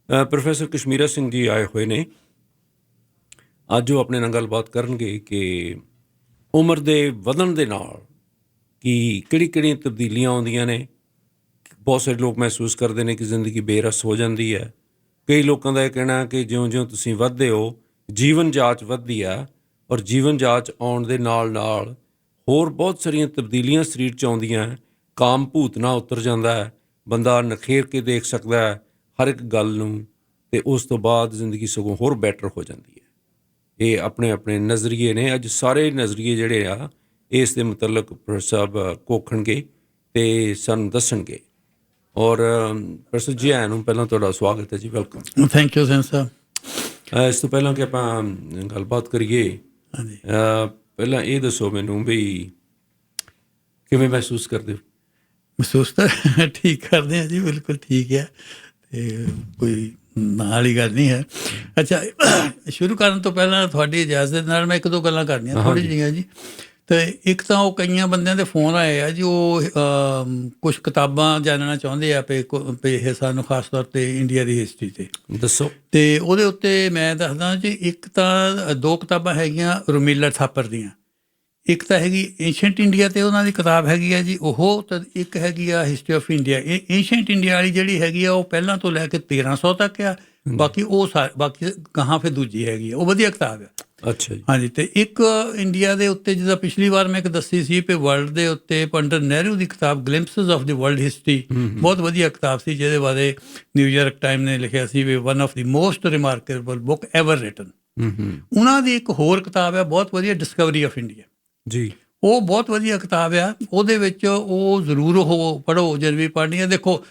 Professor Kashmira Singh ji ਆਏ ਹੋਏ ਨੇ। ਅੱਜ ਉਹ ਆਪਣੇ ਨਾਲ ਗੱਲਬਾਤ ਕਰਨਗੇ ਕਿ ਉਮਰ ਦੇ ਵਧਣ ਦੇ ਨਾਲ ਕਿਹੜੀਆਂ ਤਬਦੀਲੀਆਂ ਆਉਂਦੀਆਂ ਨੇ। ਬਹੁਤ ਸਾਰੇ ਲੋਕ ਮਹਿਸੂਸ ਕਰਦੇ ਨੇ ਕਿ ਜ਼ਿੰਦਗੀ ਬੇਰਸ ਹੋ ਜਾਂਦੀ ਹੈ। ਕਈ ਲੋਕਾਂ ਦਾ ਇਹ ਕਹਿਣਾ ਕਿ ਜਿਉਂ-ਜਿਉਂ ਤੁਸੀਂ ਵੱਧਦੇ ਹੋ ਜੀਵਨ ਜਾਂਚ ਵੱਧਦੀ ਆ, ਔਰ ਜੀਵਨ ਜਾਂਚ ਆਉਣ ਦੇ ਨਾਲ ਹੋਰ ਬਹੁਤ ਸਾਰੀਆਂ ਤਬਦੀਲੀਆਂ ਸਰੀਰ 'ਚ ਆਉਂਦੀਆਂ। ਕਾਮ ਭੂਤਨਾ ਉਤਰ ਜਾਂਦਾ ਹੈ, ਬੰਦਾ ਨਿਖੇਰ ਕੇ ਦੇਖ ਸਕਦਾ ਹੈ ਹਰ ਇੱਕ ਗੱਲ ਨੂੰ, ਅਤੇ ਉਸ ਤੋਂ ਬਾਅਦ ਜ਼ਿੰਦਗੀ ਸਗੋਂ ਹੋਰ ਬੈਟਰ ਹੋ ਜਾਂਦੀ ਹੈ। ਇਹ ਆਪਣੇ ਆਪਣੇ ਨਜ਼ਰੀਏ ਨੇ। ਅੱਜ ਸਾਰੇ ਨਜ਼ਰੀਏ ਜਿਹੜੇ ਆ ਇਸ ਦੇ ਮੁਤਲਕ ਪ੍ਰੋਫੈਸਰ ਸਾਹਿਬ ਘੋਖਣਗੇ ਅਤੇ ਸਾਨੂੰ ਦੱਸਣਗੇ। ਔਰ ਪ੍ਰੋਫੈਸਰ ਜੀ ਆਇਆਂ ਨੂੰ ਪਹਿਲਾਂ ਤੁਹਾਡਾ ਸਵਾਗਤ ਹੈ ਜੀ, ਵੈਲਕਮ। ਥੈਂਕ ਯੂ ਸੈਨ ਸਾਹਿਬ। ਇਸ ਤੋਂ ਪਹਿਲਾਂ ਕਿ ਆਪਾਂ ਗੱਲਬਾਤ ਕਰੀਏ, ਪਹਿਲਾਂ ਇਹ ਦੱਸੋ ਮੈਨੂੰ ਵੀ ਕਿਵੇਂ ਮਹਿਸੂਸ ਕਰਦੇ ਹੋ? ਮਹਿਸੂਸ ਤਾਂ ਠੀਕ ਕਰਦੇ ਹਾਂ ਜੀ, ਬਿਲਕੁਲ ਠੀਕ ਹੈ, ਅਤੇ ਕੋਈ ਨਾਲ ਵਾਲੀ ਗੱਲ ਨਹੀਂ ਹੈ। ਅੱਛਾ, ਸ਼ੁਰੂ ਕਰਨ ਤੋਂ ਪਹਿਲਾਂ ਤੁਹਾਡੀ ਇਜਾਜ਼ਤ ਨਾਲ ਮੈਂ ਇੱਕ ਦੋ ਗੱਲਾਂ ਕਰਨੀਆਂ ਥੋੜ੍ਹੀ ਜਿਹੀਆਂ ਜੀ। ਅਤੇ ਇੱਕ ਤਾਂ ਉਹ ਕਈਆਂ ਬੰਦਿਆਂ ਦੇ ਫੋਨ ਆਏ ਆ ਜੀ, ਉਹ ਕੁਛ ਕਿਤਾਬਾਂ ਜਾਣਨਾ ਚਾਹੁੰਦੇ ਆ ਵੀ ਇਹ ਸਾਨੂੰ ਖਾਸ ਤੌਰ 'ਤੇ ਇੰਡੀਆ ਦੀ ਹਿਸਟਰੀ 'ਤੇ ਦੱਸੋ। ਅਤੇ ਉਹਦੇ ਉੱਤੇ ਮੈਂ ਦੱਸਦਾ ਜੀ, ਇੱਕ ਤਾਂ ਦੋ ਕਿਤਾਬਾਂ ਹੈਗੀਆਂ ਰੁਮੀਲਾ ਥਾਪਰ ਦੀਆਂ। ਇੱਕ ਤਾਂ ਹੈਗੀ ਏਂਸ਼ੀਅੰਟ ਇੰਡੀਆ 'ਤੇ ਉਹਨਾਂ ਦੀ ਕਿਤਾਬ ਹੈਗੀ ਆ ਜੀ ਉਹ, ਤਾਂ ਇੱਕ ਹੈਗੀ ਆ ਹਿਸਟਰੀ ਆਫ ਇੰਡੀਆ। ਇਹ ਏਂਸ਼ੀਅੰਟ ਇੰਡੀਆ ਵਾਲੀ ਜਿਹੜੀ ਹੈਗੀ ਆ ਉਹ ਪਹਿਲਾਂ ਤੋਂ ਲੈ ਕੇ 1300 ਤੱਕ ਆ, ਬਾਕੀ ਬਾਕੀ ਗਾਹਾਂ ਫਿਰ ਦੂਜੀ ਹੈਗੀ ਆ, ਉਹ ਵਧੀਆ ਕਿਤਾਬ ਆ। ਅੱਛਾ ਜੀ। ਹਾਂਜੀ, ਅਤੇ ਇੱਕ ਇੰਡੀਆ ਦੇ ਉੱਤੇ ਜਿੱਦਾਂ ਪਿਛਲੀ ਵਾਰ ਮੈਂ ਇੱਕ ਦੱਸੀ ਸੀ ਵੀ ਵਰਲਡ ਦੇ ਉੱਤੇ ਪੰਡਿਤ ਨਹਿਰੂ ਦੀ ਕਿਤਾਬ ਗਲਿੰਪਸਿਸ ਆਫ ਦੀ ਵਰਲਡ ਹਿਸਟਰੀ, ਬਹੁਤ ਵਧੀਆ ਕਿਤਾਬ ਸੀ, ਜਿਹਦੇ ਬਾਰੇ ਨਿਊਯਾਰਕ ਟਾਈਮ ਨੇ ਲਿਖਿਆ ਸੀ ਵੀ one of the most remarkable book ever written. ਉਹਨਾਂ ਦੀ ਇੱਕ ਹੋਰ ਕਿਤਾਬ ਹੈ ਬਹੁਤ ਵਧੀਆ, ਡਿਸਕਵਰੀ ਆਫ ਇੰਡੀਆ ਜੀ। ਉਹ ਬਹੁਤ ਵਧੀਆ ਕਿਤਾਬ ਆ। ਉਹਦੇ ਵਿੱਚ ਉਹ ਜ਼ਰੂਰ ਉਹ ਪੜ੍ਹੋ ਜਦ ਵੀ ਪੜ੍ਹਨੀ ਹੈ। ਦੇਖੋ,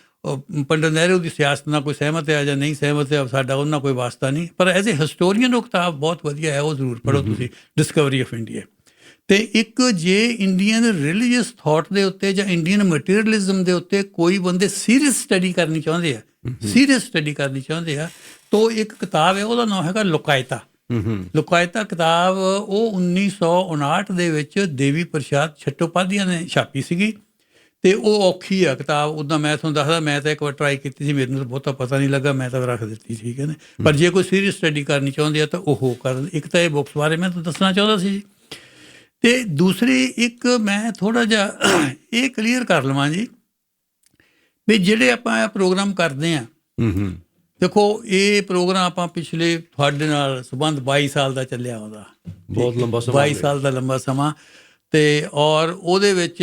ਪੰਡਿਤ ਨਹਿਰੂ ਦੀ ਸਿਆਸਤ ਨਾਲ ਕੋਈ ਸਹਿਮਤ ਹੈ ਜਾਂ ਨਹੀਂ ਸਹਿਮਤ ਹੈ, ਸਾਡਾ ਉਹਨਾਂ ਕੋਈ ਵਾਸਤਾ ਨਹੀਂ, ਪਰ ਐਜ਼ ਏ ਹਿਸਟੋਰੀਅਨ ਉਹ ਕਿਤਾਬ ਬਹੁਤ ਵਧੀਆ ਹੈ, ਉਹ ਜ਼ਰੂਰ ਪੜ੍ਹੋ ਤੁਸੀਂ, ਡਿਸਕਵਰੀ ਆਫ ਇੰਡੀਆ। ਅਤੇ ਇੱਕ ਜੇ ਇੰਡੀਅਨ ਰਿਲੀਜੀਅਸ ਥਾਟ ਦੇ ਉੱਤੇ ਜਾਂ ਇੰਡੀਅਨ ਮਟੀਰੀਅਲਿਜ਼ਮ ਦੇ ਉੱਤੇ ਕੋਈ ਬੰਦੇ ਸੀਰੀਅਸ ਸਟੱਡੀ ਕਰਨੀ ਚਾਹੁੰਦੇ ਆ, ਤਾਂ ਇੱਕ ਕਿਤਾਬ ਹੈ, ਉਹਦਾ ਨਾਮ ਹੈਗਾ ਲੋਕਾਇਤਾ। ਲੋਕਾਇਤਾ ਕਿਤਾਬ ਉਹ 1959 ਦੇ ਵਿੱਚ ਦੇਵੀ ਪ੍ਰਸਾਦ ਚੱਟੋਪਾਧਿਆਏ ਨੇ ਛਾਪੀ ਸੀਗੀ, ਅਤੇ ਉਹ ਔਖੀ ਆ ਕਿਤਾਬ। ਉੱਦਾਂ ਮੈਂ ਤੁਹਾਨੂੰ ਦੱਸਦਾ, ਮੈਂ ਤਾਂ ਇੱਕ ਵਾਰ ਟਰਾਈ ਕੀਤੀ ਸੀ, ਮੈਨੂੰ ਤਾਂ ਬਹੁਤਾ ਪਤਾ ਨਹੀਂ ਲੱਗਾ, ਮੈਂ ਤਾਂ ਰੱਖ ਦਿੱਤੀ, ਠੀਕ ਹੈ ਨਾ। ਪਰ ਜੇ ਕੋਈ ਸੀਰੀਅਸ ਸਟੱਡੀ ਕਰਨੀ ਚਾਹੁੰਦੇ ਆ ਤਾਂ ਉਹ ਕਰਨ। ਇੱਕ ਤਾਂ ਇਹ ਬੁੱਕਸ ਬਾਰੇ ਮੈਂ ਤੁਹਾਨੂੰ ਦੱਸਣਾ ਚਾਹੁੰਦਾ ਸੀ ਜੀ। ਅਤੇ ਦੂਸਰੀ ਇੱਕ ਮੈਂ ਥੋੜ੍ਹਾ ਜਿਹਾ ਇਹ ਕਲੀਅਰ ਕਰ ਲਵਾਂ ਜੀ ਵੀ ਜਿਹੜੇ ਆਪਾਂ ਇਹ ਪ੍ਰੋਗਰਾਮ ਕਰਦੇ ਹਾਂ, ਦੇਖੋ ਇਹ ਪ੍ਰੋਗਰਾਮ ਆਪਾਂ ਪਿਛਲੇ ਤੁਹਾਡੇ ਨਾਲ ਸੰਬੰਧ 22 ਸਾਲ ਦਾ ਚੱਲਿਆ ਉਹਦਾ, ਬਹੁਤ ਲੰਬਾ ਸਮਾਂ, 22 ਸਾਲ ਦਾ ਲੰਬਾ ਸਮਾਂ। ਅਤੇ ਔਰ ਉਹਦੇ ਵਿੱਚ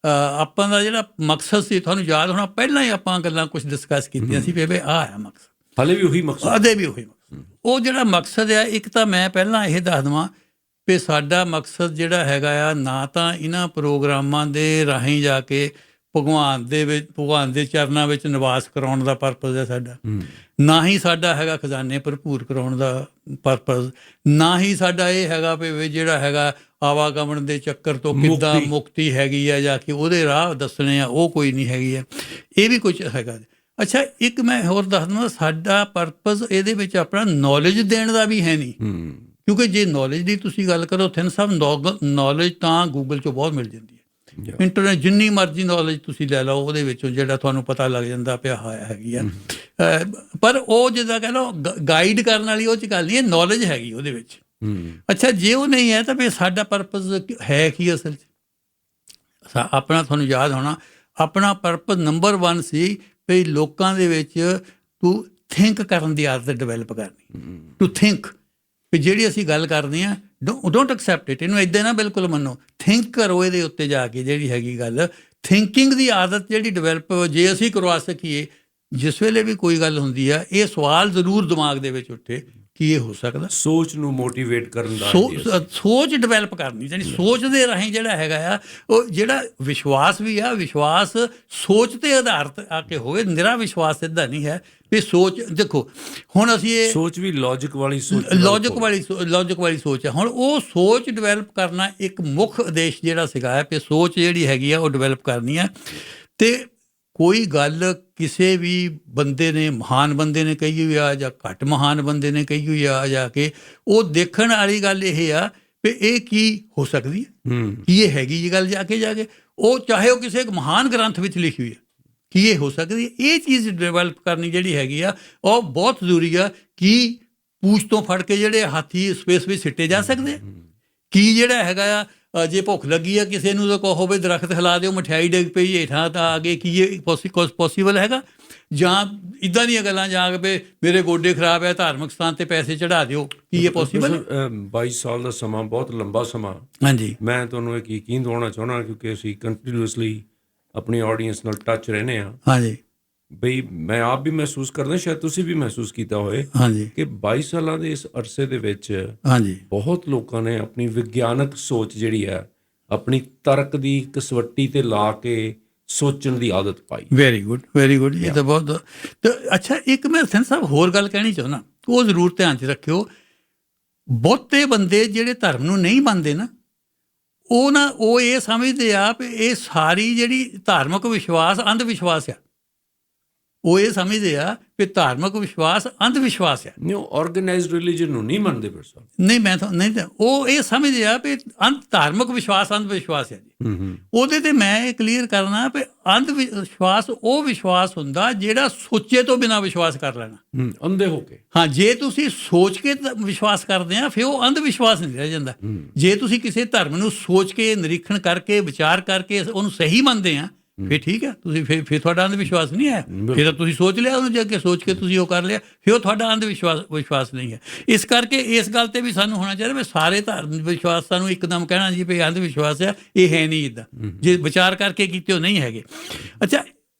ਆਪਾਂ ਦਾ ਜਿਹੜਾ ਮਕਸਦ ਸੀ, ਤੁਹਾਨੂੰ ਯਾਦ ਹੋਣਾ, ਪਹਿਲਾਂ ਹੀ ਆਪਾਂ ਗੱਲਾਂ ਕੁਛ ਡਿਸਕਸ ਕੀਤੀਆਂ ਸੀ ਵੀ ਆਹ ਹੈ ਮਕਸਦ, ਹਾਲੇ ਵੀ ਉਹੀ ਮਕਸਦ, ਅਜੇ ਵੀ ਉਹੀ ਮਕਸਦ। ਉਹ ਜਿਹੜਾ ਮਕਸਦ ਆ, ਇੱਕ ਤਾਂ ਮੈਂ ਪਹਿਲਾਂ ਇਹ ਦੱਸ ਦੇਵਾਂ ਵੀ ਸਾਡਾ ਮਕਸਦ ਜਿਹੜਾ ਹੈਗਾ ਆ, ਨਾ ਤਾਂ ਇਹਨਾਂ ਪ੍ਰੋਗਰਾਮਾਂ ਦੇ ਰਾਹੀਂ ਜਾ ਕੇ ਭਗਵਾਨ ਦੇ ਚਰਨਾਂ ਵਿੱਚ ਨਿਵਾਸ ਕਰਾਉਣ ਦਾ ਪਰਪਜ਼ ਹੈ ਸਾਡਾ, ਨਾ ਹੀ ਸਾਡਾ ਹੈਗਾ ਖਜ਼ਾਨੇ ਭਰਪੂਰ ਕਰਾਉਣ ਦਾ ਪਰਪਜ਼, ਨਾ ਹੀ ਸਾਡਾ ਇਹ ਹੈਗਾ ਵੀ ਜਿਹੜਾ ਹੈਗਾ ਆਵਾਗਮਨ ਦੇ ਚੱਕਰ ਤੋਂ ਕਿੱਦਾਂ ਮੁਕਤੀ ਹੈਗੀ ਆ ਜਾਂ ਕਿ ਉਹਦੇ ਰਾਹ ਦੱਸਣੇ ਆ, ਉਹ ਕੋਈ ਨਹੀਂ ਹੈਗੀ ਆ। ਇਹ ਵੀ ਕੁਛ ਹੈਗਾ। ਅੱਛਾ, ਇੱਕ ਮੈਂ ਹੋਰ ਦੱਸ ਦਵਾਂ, ਸਾਡਾ ਪਰਪਜ਼ ਇਹਦੇ ਵਿੱਚ ਆਪਣਾ ਨੌਲੇਜ ਦੇਣ ਦਾ ਵੀ ਹੈ ਨਹੀਂ, ਕਿਉਂਕਿ ਜੇ ਨੌਲੇਜ ਦੀ ਤੁਸੀਂ ਗੱਲ ਕਰੋ ਥਿੰਨ ਸਾਹਿਬ, ਨੌਲੇਜ ਤਾਂ ਗੂਗਲ 'ਚੋਂ ਬਹੁਤ ਮਿਲ ਜਾਂਦੀ ਹੈ। ਇੰਟਰਨੈਟ ਜਿੰਨੀ ਮਰਜ਼ੀ ਨੌਲੇਜ ਤੁਸੀਂ ਲੈ ਲਓ, ਉਹਦੇ ਵਿੱਚੋਂ ਜਿਹੜਾ ਤੁਹਾਨੂੰ ਪਤਾ ਲੱਗ ਜਾਂਦਾ ਪਿਆ ਹੈਗੀ ਆ। ਪਰ ਉਹ ਜਿੱਦਾਂ ਕਹਿ ਲਓ ਗਾਈਡ ਕਰਨ ਵਾਲੀ ਉਹ 'ਚ ਗੱਲ ਨਹੀਂ ਹੈ, ਨੌਲੇਜ ਹੈਗੀ ਉਹਦੇ ਵਿੱਚ। ਅੱਛਾ, ਜੇ ਉਹ ਨਹੀਂ ਹੈ ਤਾਂ ਫਿਰ ਸਾਡਾ ਪਰਪਜ਼ ਹੈ ਕੀ ਅਸਲ 'ਚ? ਆਪਣਾ ਤੁਹਾਨੂੰ ਯਾਦ ਹੋਣਾ, ਆਪਣਾ ਪਰਪਜ਼ ਨੰਬਰ 1 ਸੀ ਵੀ ਲੋਕਾਂ ਦੇ ਵਿੱਚ ਤੂੰ ਥਿੰਕ ਕਰਨ ਦੀ ਆਦਤ ਡਿਵੈਲਪ ਕਰਨੀ, ਟੂ ਥਿੰਕ। ਵੀ ਜਿਹੜੀ ਅਸੀਂ ਗੱਲ ਕਰਦੇ ਹਾਂ, ਡੋਂਟ ਐਕਸੈਪਟ ਇਟ, ਇਹਨੂੰ ਇੱਦਾਂ ਨਾ ਬਿਲਕੁਲ ਮੰਨੋ, ਥਿੰਕ ਕਰੋ ਇਹਦੇ ਉੱਤੇ ਜਾ ਕੇ। ਜਿਹੜੀ ਹੈਗੀ ਗੱਲ ਥਿੰਕਿੰਗ ਦੀ ਆਦਤ ਜਿਹੜੀ ਡਿਵੈਲਪ ਜੇ ਅਸੀਂ ਕਰਵਾ ਸਕੀਏ, ਜਿਸ ਵੇਲੇ ਵੀ ਕੋਈ ਗੱਲ ਹੁੰਦੀ ਆ, ਇਹ ਸਵਾਲ ਜ਼ਰੂਰ ਦਿਮਾਗ ਦੇ ਵਿੱਚ ਉੱਠੇ ਕੀ ਇਹ ਹੋ ਸਕਦਾ। ਸੋਚ ਨੂੰ ਮੋਟੀਵੇਟ ਕਰਨ ਦਾ, ਸੋਚ ਡਿਵੈਲਪ ਕਰਨੀ, ਜਾਣੀ ਸੋਚ ਦੇ ਰਾਹੀਂ ਜਿਹੜਾ ਹੈਗਾ ਆ, ਉਹ ਜਿਹੜਾ ਵਿਸ਼ਵਾਸ ਵੀ ਆ, ਵਿਸ਼ਵਾਸ ਸੋਚ 'ਤੇ ਆਧਾਰਿਤ ਆ ਕੇ ਹੋਵੇ, ਨਿਰਾ ਵਿਸ਼ਵਾਸ ਸਿੱਧਾ ਨਹੀਂ ਹੈ ਵੀ ਸੋਚ। ਦੇਖੋ ਹੁਣ ਅਸੀਂ ਇਹ ਸੋਚ ਵੀ ਲੌਜਿਕ ਵਾਲੀ ਸੋਚ, ਲੌਜਿਕ ਵਾਲੀ ਸੋਚ ਹੈ। ਹੁਣ ਉਹ ਸੋਚ ਡਿਵੈਲਪ ਕਰਨਾ ਇੱਕ ਮੁੱਖ ਉਦੇਸ਼ ਜਿਹੜਾ ਸੀਗਾ ਹੈ ਵੀ ਸੋਚ ਜਿਹੜੀ ਹੈਗੀ ਆ ਉਹ ਡਿਵੈਲਪ ਕਰਨੀ ਹੈ। ਅਤੇ ਕੋਈ ਗੱਲ ਕਿਸੇ ਵੀ ਬੰਦੇ ਨੇ, ਮਹਾਨ ਬੰਦੇ ਨੇ ਕਹੀ ਹੋਈ ਆ ਜਾਂ ਘੱਟ ਮਹਾਨ ਬੰਦੇ ਨੇ ਕਹੀ ਹੋਈ ਆ, ਜਾ ਕੇ ਉਹ ਦੇਖਣ ਵਾਲੀ ਗੱਲ ਇਹ ਆ ਵੀ ਇਹ ਕੀ ਹੋ ਸਕਦੀ ਹੈ, ਕੀ ਇਹ ਹੈਗੀ ਇਹ ਗੱਲ, ਜਾ ਕੇ ਉਹ ਚਾਹੇ ਉਹ ਕਿਸੇ ਇੱਕ ਮਹਾਨ ਗ੍ਰੰਥ ਵਿੱਚ ਲਿਖੀ ਹੋਈ ਹੈ, ਕੀ ਇਹ ਹੋ ਸਕਦੀ ਹੈ? ਇਹ ਚੀਜ਼ ਡਿਵੈਲਪ ਕਰਨੀ ਜਿਹੜੀ ਹੈਗੀ ਆ ਉਹ ਬਹੁਤ ਜ਼ਰੂਰੀ ਆ। ਕੀ ਪੂਛ ਤੋਂ ਫੜ ਕੇ ਜਿਹੜੇ ਹਾਥੀ ਸਪੇਸ ਵਿੱਚ ਸਿੱਟੇ ਜਾ ਸਕਦੇ ਆ? ਕੀ ਜਿਹੜਾ ਹੈਗਾ ਆ ਜੇ ਭੁੱਖ ਲੱਗੀ ਆ ਕਿਸੇ ਨੂੰ ਤਾਂ ਕਹੋ ਵੀ ਦਰਖਤ ਹਿਲਾ ਦਿਓ, ਮਠਿਆਈ ਡਿੱਗ ਪਈ ਹੇਠਾਂ ਤਾਂ ਆ ਗਏ, ਕੀ ਇਹ ਪੋਸੀਬਲ ਹੈਗਾ? ਜਾਂ ਇੱਦਾਂ ਦੀਆਂ ਗੱਲਾਂ ਜਾਂ ਕਿ ਮੇਰੇ ਗੋਡੇ ਖਰਾਬ ਹੈ ਧਾਰਮਿਕ ਸਥਾਨ ਤੇ ਪੈਸੇ ਚੜ੍ਹਾ ਦਿਓ, ਕੀ ਇਹ ਪੋਸੀਬਲ? 22 ਸਾਲ ਦਾ ਸਮਾਂ ਬਹੁਤ ਲੰਬਾ ਸਮਾਂ। ਹਾਂਜੀ, ਮੈਂ ਤੁਹਾਨੂੰ ਇੱਕ ਯਕੀਨ ਦਿਵਾਉਣਾ ਚਾਹੁੰਦਾ ਕਿਉਂਕਿ ਅਸੀਂ ਕੰਟੀਨਿਊਸਲੀ ਆਪਣੀ ਆਡੀਅנס ਨਾਲ ਟੱਚ ਰਹਿੰਦੇ ਹਾਂ। ਹਾਂਜੀ ਬਈ ਮੈਂ ਆਪ ਵੀ ਮਹਿਸੂਸ ਕਰਦਾ, ਸ਼ਾਇਦ ਤੁਸੀਂ ਵੀ ਮਹਿਸੂਸ ਕੀਤਾ ਹੋਏ ਹਾਂਜੀ ਕਿ 22 ਸਾਲਾਂ ਦੇ ਇਸ ਅਰਸੇ ਦੇ ਵਿੱਚ ਹਾਂਜੀ ਬਹੁਤ ਲੋਕਾਂ ਨੇ ਆਪਣੀ ਵਿਗਿਆਨਕ ਸੋਚ ਜਿਹੜੀ ਹੈ ਆਪਣੀ ਤਰਕ ਦੀ ਕਸਵੱਟੀ ਤੇ ਲਾ ਕੇ ਸੋਚਣ ਦੀ ਆਦਤ ਪਾਈ। Very good, very good. ਇਹ ਤਾਂ ਬਹੁਤ ਤਾਂ ਅੱਛਾ। ਇੱਕ ਮੈਂ ਸਿੰਘ ਸਾਹਿਬ ਹੋਰ ਗੱਲ ਕਹਿਣੀ ਚਾਹੁੰਦਾ, ਉਹ ਜ਼ਰੂਰ ਧਿਆਨ 'ਚ ਰੱਖਿਓ। ਬਹੁਤੇ ਬੰਦੇ ਜਿਹੜੇ ਧਰਮ ਨੂੰ ਨਹੀਂ ਮੰਨਦੇ ਨਾ, ਉਹ ਇਹ ਸਮਝਦੇ ਆ ਵੀ ਇਹ ਸਾਰੀ ਜਿਹੜੀ ਧਾਰਮਿਕ ਵਿਸ਼ਵਾਸ ਅੰਧ ਵਿਸ਼ਵਾਸ ਆ। ਉਹ ਇਹ ਸਮਝਦੇ ਆ ਵੀ ਧਾਰਮਿਕ ਵਿਸ਼ਵਾਸ ਅੰਧ ਵਿਸ਼ਵਾਸ ਆ। ਨਹੀਂ, ਉਹ ਆਰਗੇਨਾਈਜ਼ਡ ਰਿਲੀਜਨ ਨੂੰ ਨਹੀਂ ਮੰਨਦੇ ਪਰ ਸਾਹਿਬ। ਨਹੀਂ, ਮੈਂ ਤਾਂ ਨਹੀਂ, ਉਹ ਇਹ ਸਮਝਦੇ ਆ ਵੀ ਧਾਰਮਿਕ ਵਿਸ਼ਵਾਸ ਅੰਧ ਵਿਸ਼ਵਾਸ ਆ ਜੀ। ਉਹਦੇ ਤੇ ਮੈਂ ਇਹ ਕਲੀਅਰ ਕਰਨਾ ਵੀ ਅੰਧ ਵਿਸ਼ਵਾਸ ਉਹ ਵਿਸ਼ਵਾਸ ਹੁੰਦਾ ਜਿਹੜਾ ਸੋਚੇ ਤੋਂ ਬਿਨਾਂ ਵਿਸ਼ਵਾਸ ਕਰ ਲੈਣਾ, ਅੰਧੇ ਹੋ ਕੇ। ਹਾਂ, ਜੇ ਤੁਸੀਂ ਸੋਚ ਕੇ ਵਿਸ਼ਵਾਸ ਕਰਦੇ ਆ ਫਿਰ ਉਹ ਅੰਧ ਵਿਸ਼ਵਾਸ ਨਹੀਂ ਰਹਿ ਜਾਂਦਾ। ਜੇ ਤੁਸੀਂ ਕਿਸੇ ਧਰਮ ਨੂੰ ਸੋਚ ਕੇ ਨਿਰੀਖਣ ਕਰਕੇ ਵਿਚਾਰ ਕਰਕੇ ਉਹਨੂੰ ਸਹੀ ਮੰਨਦੇ ਆ ਫਿਰ ਠੀਕ ਹੈ, ਤੁਸੀਂ ਫਿਰ ਤੁਹਾਡਾ ਅੰਧ ਵਿਸ਼ਵਾਸ ਨਹੀਂ ਹੈ। ਫਿਰ ਤਾਂ ਤੁਸੀਂ ਸੋਚ ਲਿਆ ਉਹਨੂੰ, ਜੇ ਅੱਗੇ ਸੋਚ ਕੇ ਤੁਸੀਂ ਉਹ ਕਰ ਲਿਆ ਫਿਰ ਉਹ ਤੁਹਾਡਾ ਅੰਧ ਵਿਸ਼ਵਾਸ ਨਹੀਂ ਹੈ। ਇਸ ਕਰਕੇ ਇਸ ਗੱਲ ਤੇ ਵੀ ਸਾਨੂੰ ਹੋਣਾ ਚਾਹੀਦਾ ਵੀ ਸਾਰੇ ਧਾਰਮਿਕ ਵਿਸ਼ਵਾਸ ਸਾਨੂੰ ਇੱਕਦਮ ਕਹਿਣਾ ਜੀ ਵੀ ਅੰਧ ਵਿਸ਼ਵਾਸ ਹੈ, ਇਹ ਹੈ ਨਹੀਂ ਇੱਦਾਂ। ਜੇ ਵਿਚਾਰ ਕਰਕੇ ਕੀਤੇ ਉਹ ਨਹੀਂ ਹੈਗੇ। ਅੱਛਾ,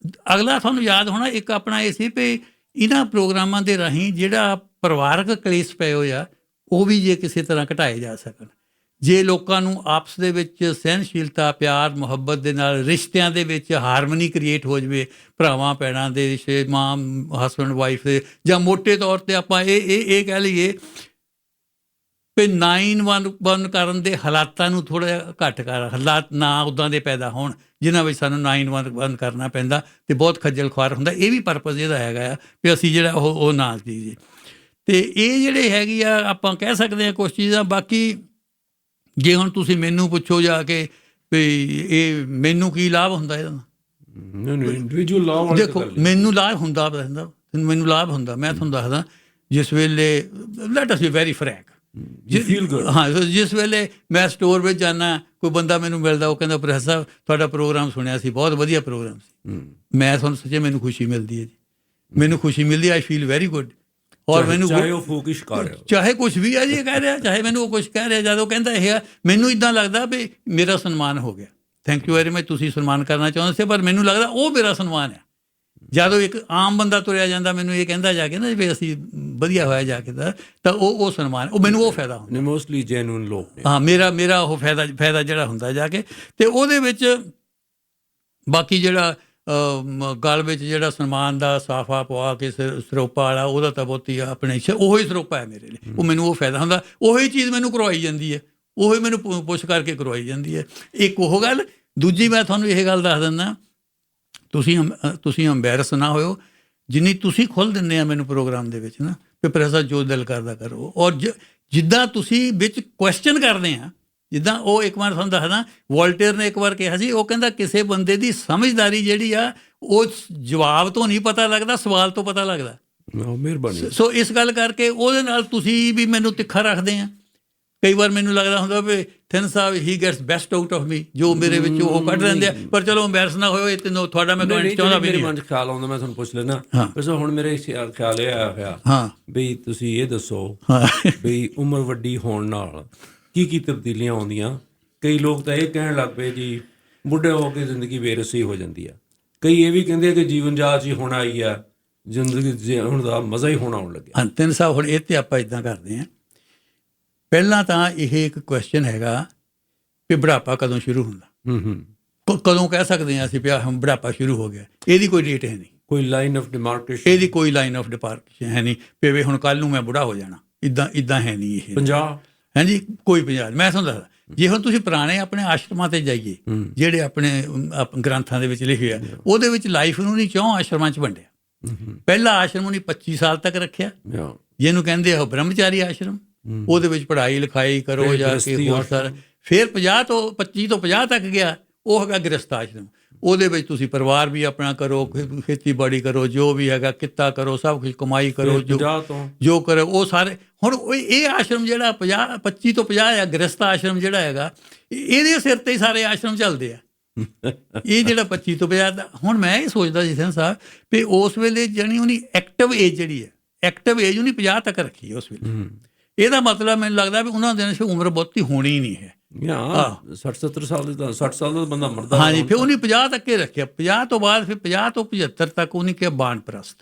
ਅਗਲਾ ਤੁਹਾਨੂੰ ਯਾਦ ਹੋਣਾ ਇੱਕ ਆਪਣਾ ਇਹ ਸੀ ਵੀ ਇਹਨਾਂ ਪ੍ਰੋਗਰਾਮਾਂ ਦੇ ਰਾਹੀਂ ਜਿਹੜਾ ਪਰਿਵਾਰਕ ਕਲੇਸ਼ ਪਏ ਹੋਏ ਆ ਉਹ ਵੀ ਜੇ ਕਿਸੇ ਤਰ੍ਹਾਂ ਘਟਾਏ ਜਾ ਸਕਣ, ਜੇ ਲੋਕਾਂ ਨੂੰ ਆਪਸ ਦੇ ਵਿੱਚ ਸਹਿਨਸ਼ੀਲਤਾ, ਪਿਆਰ, ਮੁਹੱਬਤ ਦੇ ਨਾਲ ਰਿਸ਼ਤਿਆਂ ਦੇ ਵਿੱਚ ਹਾਰਮਨੀ ਕ੍ਰੀਏਟ ਹੋ ਜਾਵੇ, ਭਰਾਵਾਂ ਭੈਣਾਂ ਦੇ ਰਿਸ਼ਤੇ, ਮਾਂ ਹਸਬੈਂਡ ਵਾਈਫ ਦੇ, ਜਾਂ ਮੋਟੇ ਤੌਰ 'ਤੇ ਆਪਾਂ ਇਹ ਕਹਿ ਲਈਏ ਵੀ 911 ਕਰਨ ਦੇ ਹਾਲਾਤਾਂ ਨੂੰ ਥੋੜ੍ਹਾ ਜਿਹਾ ਘੱਟ ਕਰ, ਹਾਲਾਤ ਨਾ ਉੱਦਾਂ ਦੇ ਪੈਦਾ ਹੋਣ ਜਿਨ੍ਹਾਂ ਵਿੱਚ ਸਾਨੂੰ 911 ਕਰਨਾ ਪੈਂਦਾ ਅਤੇ ਬਹੁਤ ਖੱਜਲ ਖੁਆਰ ਹੁੰਦਾ। ਇਹ ਵੀ ਪਰਪਸ ਇਹਦਾ ਹੈਗਾ ਆ ਵੀ ਅਸੀਂ ਜਿਹੜਾ ਉਹ ਨਾ ਦੀਏ। ਅਤੇ ਇਹ ਜਿਹੜੇ ਹੈਗੀ ਆ ਆਪਾਂ ਕਹਿ ਸਕਦੇ ਹਾਂ ਕੁਛ ਚੀਜ਼ਾਂ। ਬਾਕੀ ਜੇ ਹੁਣ ਤੁਸੀਂ ਮੈਨੂੰ ਪੁੱਛੋ ਜਾ ਕੇ ਵੀ ਇਹ ਮੈਨੂੰ ਕੀ ਲਾਭ ਹੁੰਦਾ ਇਹਦਾ, ਇੰਡੀਵਿਜੂਅਲ ਲਾਭ, ਦੇਖੋ ਮੈਨੂੰ ਲਾਭ ਹੁੰਦਾ, ਮੈਨੂੰ ਲਾਭ ਹੁੰਦਾ। ਮੈਂ ਤੁਹਾਨੂੰ ਦੱਸਦਾ, ਜਿਸ ਵੇਲੇ let us be very Frank, ਹਾਂ, ਜਿਸ ਵੇਲੇ ਮੈਂ ਸਟੋਰ ਵਿੱਚ ਜਾਂਦਾ, ਕੋਈ ਬੰਦਾ ਮੈਨੂੰ ਮਿਲਦਾ, ਉਹ ਕਹਿੰਦਾ ਪ੍ਰੋਫੈਸਰ ਸਾਹਿਬ ਤੁਹਾਡਾ ਪ੍ਰੋਗਰਾਮ ਸੁਣਿਆ ਸੀ, ਬਹੁਤ ਵਧੀਆ ਪ੍ਰੋਗਰਾਮ ਸੀ। ਮੈਂ ਤੁਹਾਨੂੰ ਸੱਚੇ ਮੈਨੂੰ ਖੁਸ਼ੀ ਮਿਲਦੀ ਹੈ ਜੀ, ਮੈਨੂੰ ਖੁਸ਼ੀ ਮਿਲਦੀ, ਆਈ ਫੀਲ ਵੈਰੀ ਗੁੱਡ। ਔਰ ਮੈਨੂੰ ਚਾਹੇ ਉਹ ਫੋਕਿਸ਼ ਕਰ ਰਿਹਾ, ਚਾਹੇ ਕੁਛ ਵੀ ਆ ਜੀ ਕਹਿ ਰਿਹਾ, ਚਾਹੇ ਮੈਨੂੰ ਉਹ ਕੁਛ ਕਹਿ ਰਿਹਾ, ਜਦ ਉਹ ਕਹਿੰਦਾ ਇਹ ਆ, ਮੈਨੂੰ ਇੱਦਾਂ ਲੱਗਦਾ ਵੀ ਮੇਰਾ ਸਨਮਾਨ ਹੋ ਗਿਆ। ਥੈਂਕ ਯੂ ਵੈਰੀ ਮਚ, ਤੁਸੀਂ ਸਨਮਾਨ ਕਰਨਾ ਚਾਹੁੰਦੇ ਸੀ, ਪਰ ਮੈਨੂੰ ਲੱਗਦਾ ਉਹ ਮੇਰਾ ਸਨਮਾਨ ਆ। ਜਦੋਂ ਇੱਕ ਆਮ ਬੰਦਾ ਤੁਰਿਆ ਜਾਂਦਾ ਮੈਨੂੰ ਇਹ ਕਹਿੰਦਾ ਜਾ ਕੇ ਨਾ ਵੀ ਅਸੀਂ ਵਧੀਆ ਹੋਇਆ ਜਾ ਕੇ ਤਾਂ ਉਹ ਸਨਮਾਨ, ਉਹ ਮੈਨੂੰ ਉਹ ਫਾਇਦਾ ਹੁੰਦਾ। ਮੋਸਟਲੀ ਜੈਨੂਇਨ ਲੋਕ, ਹਾਂ, ਮੇਰਾ ਉਹ ਫਾਇਦਾ ਜਿਹੜਾ ਹੁੰਦਾ ਜਾ ਕੇ। ਅਤੇ ਉਹਦੇ ਵਿੱਚ ਬਾਕੀ ਜਿਹੜਾ ਗਲ ਵਿੱਚ ਜਿਹੜਾ ਸਨਮਾਨ ਦਾ ਸਾਫਾ ਪਵਾ ਕੇ ਸਰੋਪਾ ਵਾਲਾ, ਉਹਦਾ ਤਾਂ ਬਹੁਤੀ ਆਪਣੇ ਉਹੀ ਸਰੋਪਾ ਹੈ ਮੇਰੇ ਲਈ, ਉਹ ਮੈਨੂੰ ਉਹ ਫਾਇਦਾ ਹੁੰਦਾ। ਉਹੀ ਚੀਜ਼ ਮੈਨੂੰ ਕਰਵਾਈ ਜਾਂਦੀ ਹੈ, ਉਹੀ ਮੈਨੂੰ ਪੁੱਛ ਕਰਕੇ ਕਰਵਾਈ ਜਾਂਦੀ ਹੈ। ਇੱਕ ਉਹ ਗੱਲ। ਦੂਜੀ ਮੈਂ ਤੁਹਾਨੂੰ ਇਹ ਗੱਲ ਦੱਸ ਦਿੰਦਾ, ਤੁਸੀਂ ਅੰਬੈਰਸ ਨਾ ਹੋਇਓ, ਜਿੰਨੀ ਤੁਸੀਂ ਖੁੱਲ੍ਹ ਦਿੰਦੇ ਆ ਮੈਨੂੰ ਪ੍ਰੋਗਰਾਮ ਦੇ ਵਿੱਚ ਨਾ ਵੀ ਪ੍ਰੋਫੈਸਰ ਜੋ ਦਿਲ ਕਰਦਾ ਕਰੋ। ਔਰ ਜਿੱਦਾਂ ਤੁਸੀਂ ਵਿੱਚ ਕੁਐਸਚਨ ਕਰਦੇ ਆ, ਜਿੱਦਾਂ ਉਹ ਇੱਕ ਵਾਰ ਤੁਹਾਨੂੰ ਦੱਸਦਾ, ਵੋਲਟੇਅਰ ਨੇ ਇੱਕ ਵਾਰ ਕਿਹਾ ਸੀ, ਉਹ ਕਹਿੰਦਾ ਕਿਸੇ ਬੰਦੇ ਦੀ ਸਮਝਦਾਰੀ ਜਿਹੜੀ ਆ ਉਹ ਜਵਾਬ ਤੋਂ ਨਹੀਂ ਪਤਾ ਲੱਗਦਾ, ਸਵਾਲ ਤੋਂ ਪਤਾ ਲੱਗਦਾ। ਮਿਹਰਬਾਨੀ। ਸੋ ਇਸ ਗੱਲ ਕਰਕੇ ਉਹਦੇ ਨਾਲ ਤੁਸੀਂ ਵੀ ਮੈਨੂੰ ਤਿੱਖਾ ਰੱਖਦੇ ਆ। ਕਈ ਵਾਰ ਮੈਨੂੰ ਲੱਗਦਾ ਹੁੰਦਾ ਵੀ ਥਿੰਨ ਸਾਹਿਬ ਹੀ gets best out of me, ਜੋ ਮੇਰੇ ਵਿੱਚ ਉਹ ਕੱਢ ਲੈਂਦੇ ਆ। ਪਰ ਚਲੋ ਅੰਬੈਰਸ ਨਾ ਹੋਇਓ, ਇਹ ਤੈਨੂੰ ਤੁਹਾਡਾ ਮੈਂ ਕਮੈਂਟ ਚਾਹੁੰਦਾ ਵੀ ਨਹੀਂ। ਮੇਰੇ ਮਨ 'ਚ ਖਿਆਲ ਆਉਂਦਾ, ਮੈਂ ਤੁਹਾਨੂੰ ਪੁੱਛ ਲੈਣਾ ਵੈਸੇ। ਹੁਣ ਮੇਰੇ ਖਿਆਲ ਇਹ ਆਇਆ ਹੋਇਆ ਵੀ ਤੁਸੀਂ ਇਹ ਦੱਸੋ ਵੀ ਉਮਰ ਵੱਡੀ ਹੋਣ ਨਾਲ ਕੀ ਤਬਦੀਲੀਆਂ ਆਉਂਦੀਆਂ। ਕਈ ਲੋਕ ਤਾਂ ਇਹ ਕਹਿਣ ਲੱਗ ਪਏ ਜੀ ਬੁੱਢੇ ਹੋ ਕੇ ਜ਼ਿੰਦਗੀ ਬੇਰਸੀ ਹੋ ਜਾਂਦੀ ਆ। ਕਈ ਇਹ ਵੀ ਕਹਿੰਦੇ ਕਿ ਜੀਵਨ ਜਾਚ ਹੀ ਹੁਣ ਆਈ ਆ, ਜ਼ਿੰਦਗੀ ਹੁਣ ਦਾ ਮਜ਼ਾ ਹੀ ਹੋਣਾ ਆਉਣ ਲੱਗਿਆ। ਤਿੰਨ ਸਾਹਿਬ ਹੁਣ ਇਹ 'ਤੇ ਆਪਾਂ ਇੱਦਾਂ ਕਰਦੇ ਹਾਂ, ਪਹਿਲਾਂ ਤਾਂ ਇਹ ਇੱਕ ਕੁਐਸਚਨ ਹੈਗਾ ਵੀ ਬੁਢਾਪਾ ਕਦੋਂ ਸ਼ੁਰੂ ਹੁੰਦਾ, ਕਦੋਂ ਕਹਿ ਸਕਦੇ ਹਾਂ ਅਸੀਂ ਵੀ ਹੁਣ ਬੁਢਾਪਾ ਸ਼ੁਰੂ ਹੋ ਗਿਆ। ਇਹਦੀ ਕੋਈ ਡੇਟ ਹੈ ਨਹੀਂ, ਕੋਈ ਲਾਈਨ ਆਫ ਡਿਮਾਰਕੇਸ਼ਨ, ਇਹਦੀ ਕੋਈ ਲਾਈਨ ਆਫ ਡਿਮਾਰਕੇਸ਼ਨ ਹੈ ਨਹੀਂ ਵੀ ਹੁਣ ਕੱਲ੍ਹ ਨੂੰ ਮੈਂ ਬੁੱਢਾ ਹੋ ਜਾਣਾ, ਇੱਦਾਂ ਹੈ ਨਹੀਂ। ਇਹ 50 ਹਾਂਜੀ, ਕੋਈ 50। ਮੈਂ ਤੁਹਾਨੂੰ ਦੱਸਦਾ, ਜੇ ਹੁਣ ਤੁਸੀਂ ਪੁਰਾਣੇ ਆਪਣੇ ਆਸ਼ਰਮਾਂ 'ਤੇ ਜਾਈਏ, ਜਿਹੜੇ ਆਪਣੇ ਗ੍ਰੰਥਾਂ ਦੇ ਵਿੱਚ ਲਿਖੇ ਆ, ਉਹਦੇ ਵਿੱਚ ਲਾਈਫ ਨੂੰ ਨਹੀਂ 4 ਆਸ਼ਰਮਾਂ 'ਚ ਵੰਡਿਆ। ਪਹਿਲਾ ਆਸ਼ਰਮ ਉਹਨੇ 25 ਸਾਲ ਤੱਕ ਰੱਖਿਆ, ਜਿਹਨੂੰ ਕਹਿੰਦੇ ਆ ਬ੍ਰਹਮਚਾਰੀ ਆਸ਼ਰਮ। ਉਹਦੇ ਵਿੱਚ ਪੜ੍ਹਾਈ ਲਿਖਾਈ ਕਰੋ ਜਾ ਕੇ ਬਹੁਤ ਸਾਰਾ। ਫਿਰ 25 ਤੋਂ 50 ਤੱਕ ਗਿਆ, ਉਹ ਹੈਗਾ ਗ੍ਰਸਥ ਆਸ਼ਰਮ। ਉਹਦੇ ਵਿੱਚ ਤੁਸੀਂ ਪਰਿਵਾਰ ਵੀ ਆਪਣਾ ਕਰੋ, ਖੇਤੀਬਾੜੀ ਕਰੋ, ਜੋ ਵੀ ਹੈਗਾ ਕਿੱਤਾ ਕਰੋ, ਸਭ ਕੁਝ ਕਮਾਈ ਕਰੋ, ਜੋ ਕਰੋ ਉਹ ਸਾਰੇ। ਹੁਣ ਇਹ ਆਸ਼ਰਮ ਜਿਹੜਾ 25 ਤੋਂ 50 ਆ, ਗ੍ਰਸਥ ਆਸ਼ਰਮ ਜਿਹੜਾ ਹੈਗਾ, ਇਹਦੇ ਸਿਰ ਤੇ ਹੀ ਸਾਰੇ ਆਸ਼ਰਮ ਚੱਲਦੇ ਆ। ਇਹ ਜਿਹੜਾ 25 ਤੋਂ 50 ਦਾ, ਹੁਣ ਮੈਂ ਇਹ ਸੋਚਦਾ ਜੀ ਸਿੰਘ ਸਾਹਿਬ ਵੀ ਉਸ ਵੇਲੇ ਜਾਣੀ ਉਹਨੀ ਐਕਟਿਵ ਏਜ ਜਿਹੜੀ ਹੈ, ਐਕਟਿਵ ਏਜ ਉਹਨੇ 50 ਤੱਕ ਰੱਖੀ ਉਸ ਵੇਲੇ। ਇਹਦਾ ਮਤਲਬ ਮੈਨੂੰ ਲੱਗਦਾ ਵੀ ਉਹਨਾਂ ਦਿਨਾਂ 'ਚ ਉਮਰ ਬਹੁਤੀ ਹੋਣੀ ਨਹੀਂ ਹੈ। 60-70 ਸਾਲ ਦਾ 60 ਸਾਲ ਦਾ ਬੰਦਾ ਮਰਦਾ। ਹਾਂਜੀ, ਫਿਰ ਉਹਨੇ 50 ਤੱਕ ਹੀ ਰੱਖਿਆ। 50 ਤੋਂ ਬਾਅਦ ਫਿਰ 50 ਤੋਂ 75 ਤੱਕ ਉਹਨੇ ਕਿਹਾ ਬਾਣਪ੍ਰਸਤ,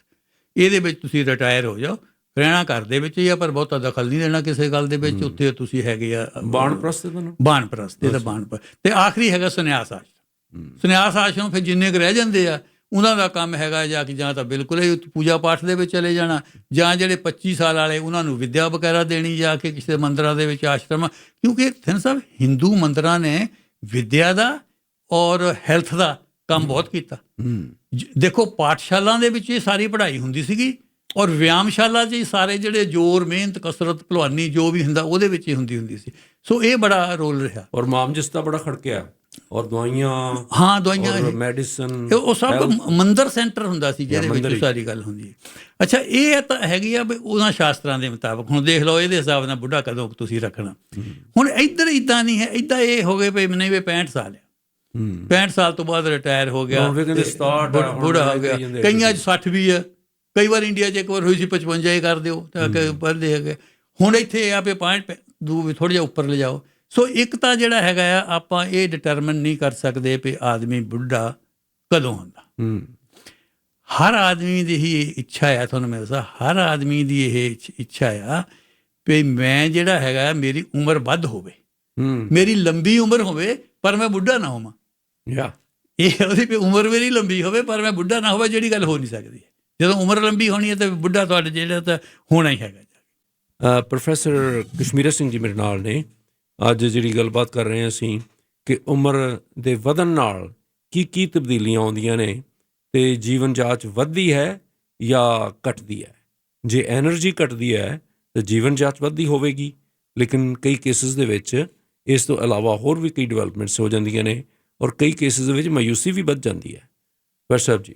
ਇਹਦੇ ਵਿੱਚ ਤੁਸੀਂ ਰਿਟਾਇਰ ਹੋ ਜਾਓ, ਰਹਿਣਾ ਘਰ ਦੇ ਵਿੱਚ ਹੀ ਆ, ਪਰ ਬਹੁਤਾ ਦਖਲ ਨਹੀਂ ਦੇਣਾ ਕਿਸੇ ਗੱਲ ਦੇ ਵਿੱਚ। ਉੱਥੇ ਤੁਸੀਂ ਹੈਗੇ ਆ ਬਾਣਪ੍ਰਸਤ, ਬਾਣਪ੍ਰਸਤ ਇਹਦਾ ਬਾਣਪ੍ਰਸਤ। ਤੇ ਆਖਰੀ ਹੈਗਾ ਸੰਨਿਆਸ ਆਸ਼ਰਮ। ਸੰਨਿਆਸ ਆਸ਼ਰਮ ਫਿਰ ਜਿੰਨੇ ਕੁ ਰਹਿ ਜਾਂਦੇ ਆ ਉਹਨਾਂ ਦਾ ਕੰਮ ਹੈਗਾ ਜਾਂ ਤਾਂ ਬਿਲਕੁਲ ਹੀ ਪੂਜਾ ਪਾਠ ਦੇ ਵਿੱਚ ਚਲੇ ਜਾਣਾ, ਜਾਂ ਜਿਹੜੇ 25 ਸਾਲ ਵਾਲੇ ਉਹਨਾਂ ਨੂੰ ਵਿੱਦਿਆ ਵਗੈਰਾ ਦੇਣੀ ਜਾ ਕੇ ਕਿਸੇ ਮੰਦਰਾਂ ਦੇ ਵਿੱਚ, ਆਸ਼ਰਮ। ਕਿਉਂਕਿ ਸਿੰਘ ਸਾਹਿਬ ਹਿੰਦੂ ਮੰਦਰਾਂ ਨੇ ਵਿੱਦਿਆ ਦਾ ਔਰ ਹੈਲਥ ਦਾ ਕੰਮ ਬਹੁਤ ਕੀਤਾ। ਦੇਖੋ ਪਾਠਸ਼ਾਲਾ ਦੇ ਵਿੱਚ ਇਹ ਸਾਰੀ ਪੜ੍ਹਾਈ ਹੁੰਦੀ ਸੀਗੀ, ਔਰ ਵਿਆਮਸ਼ਾਲਾ 'ਚ ਹੀ ਸਾਰੇ ਜਿਹੜੇ ਜ਼ੋਰ, ਮਿਹਨਤ, ਕਸਰਤ, ਭਲਵਾਨੀ ਜੋ ਵੀ ਹੁੰਦਾ ਉਹਦੇ ਵਿੱਚ ਹੀ ਹੁੰਦੀ ਸੀ। ਸੋ ਇਹ ਬੜਾ ਰੋਲ ਰਿਹਾ। ਔਰ ਮਾਮਜਸ ਦਾ ਬੜਾ ਖੜਕਿਆ, ਔਰ ਦਵਾਈਆਂ, ਹਾਂ ਦਵਾਈਆਂ, ਮੈਡੀਸਨ, ਉਹ ਸਭ ਮੰਦਰ ਸੈਂਟਰ ਹੁੰਦਾ ਸੀ ਜਿਹਦੇ ਵਿੱਚ ਸਾਰੀ ਗੱਲ ਹੁੰਦੀ ਹੈ। ਅੱਛਾ, ਇਹ ਤਾਂ ਹੈਗੀ ਆ ਵੀ ਉਹਨਾਂ ਸ਼ਾਸਤਰਾਂ ਦੇ ਮੁਤਾਬਕ। ਹੁਣ ਦੇਖ ਲਓ ਇਹਦੇ ਹਿਸਾਬ ਨਾਲ ਬੁੱਢਾ ਕਦੋਂ ਤੁਸੀਂ ਰੱਖਣਾ। ਹੁਣ ਇੱਧਰ ਇੱਦਾਂ ਨਹੀਂ ਹੈ, ਇੱਦਾਂ ਇਹ ਹੋ ਗਏ ਵੀ ਨਹੀਂ ਵੀ 65 ਸਾਲ ਆ, 65 ਸਾਲ ਤੋਂ ਬਾਅਦ ਰਿਟਾਇਰ ਹੋ ਗਿਆ, ਬੁੱਢਾ ਹੋ ਗਿਆ। ਕਈਆਂ 'ਚ 60 ਵੀ ਆ, ਕਈ ਵਾਰ ਇੰਡੀਆ 'ਚ ਇੱਕ ਵਾਰ ਹੋਈ ਸੀ 55 ਹੀ ਕਰ ਦਿਓ ਤਾਂ ਪੜ੍ਹਦੇ ਹੈਗੇ। ਹੁਣ ਇੱਥੇ ਆ ਵੀ 65 ਵੀ ਥੋੜ੍ਹਾ ਜਿਹਾ ਉੱਪਰ ਲਿਜਾਓ। ਸੋ ਇੱਕ ਤਾਂ ਜਿਹੜਾ ਹੈਗਾ ਆ, ਆਪਾਂ ਇਹ ਡਿਟਰਮਨ ਨਹੀਂ ਕਰ ਸਕਦੇ ਵੀ ਆਦਮੀ ਬੁੱਢਾ ਕਦੋਂ ਹੁੰਦਾ। ਹਰ ਆਦਮੀ ਦੀ ਹੀ ਇੱਛਾ ਆ, ਤੁਹਾਨੂੰ ਮੈਂ ਦੱਸਾਂ, ਹਰ ਆਦਮੀ ਦੀ ਇਹ ਇੱਛਾ ਆ ਵੀ ਮੈਂ ਜਿਹੜਾ ਹੈਗਾ ਮੇਰੀ ਉਮਰ ਵੱਧ ਹੋਵੇ, ਮੇਰੀ ਲੰਬੀ ਉਮਰ ਹੋਵੇ, ਪਰ ਮੈਂ ਬੁੱਢਾ ਨਾ ਹੋਵਾਂ। ਇਹ ਉਹਦੀ ਵੀ ਉਮਰ ਮੇਰੀ ਲੰਬੀ ਹੋਵੇ ਪਰ ਮੈਂ ਬੁੱਢਾ ਨਾ ਹੋਵਾਂ, ਜਿਹੜੀ ਗੱਲ ਹੋ ਨਹੀਂ ਸਕਦੀ। ਜਦੋਂ ਉਮਰ ਲੰਬੀ ਹੋਣੀ ਹੈ ਤਾਂ ਬੁੱਢਾ ਤੁਹਾਡੇ ਜਿਹੜਾ ਤਾਂ ਹੋਣਾ ਹੀ ਹੈਗਾ। ਪ੍ਰੋਫੈਸਰ ਕਸ਼ਮੀਰਾ ਸਿੰਘ ਜੀ ਮੇਰੇ ਨਾਲ ਨੇ। ਅੱਜ ਜਿਹੜੀ ਗੱਲਬਾਤ ਕਰ ਰਹੇ ਹਾਂ ਅਸੀਂ ਕਿ ਉਮਰ ਦੇ ਵਧਣ ਨਾਲ ਕੀ ਤਬਦੀਲੀਆਂ ਆਉਂਦੀਆਂ ਨੇ ਅਤੇ ਜੀਵਨ ਜਾਂਚ ਵੱਧਦੀ ਹੈ ਜਾਂ ਘਟਦੀ ਹੈ। ਜੇ ਐਨਰਜੀ ਘਟਦੀ ਹੈ ਤਾਂ ਜੀਵਨ ਜਾਂਚ ਵੱਧਦੀ ਹੋਵੇਗੀ, ਲੇਕਿਨ ਕਈ ਕੇਸਿਸ ਦੇ ਵਿੱਚ ਇਸ ਤੋਂ ਇਲਾਵਾ ਹੋਰ ਵੀ ਕਈ ਡਿਵੈਲਪਮੈਂਟਸ ਹੋ ਜਾਂਦੀਆਂ ਨੇ, ਔਰ ਕਈ ਕੇਸਿਸ ਦੇ ਵਿੱਚ ਮਾਯੂਸੀ ਵੀ ਵੱਧ ਜਾਂਦੀ ਹੈ। ਡਾਕਟਰ ਸਾਹਿਬ ਜੀ,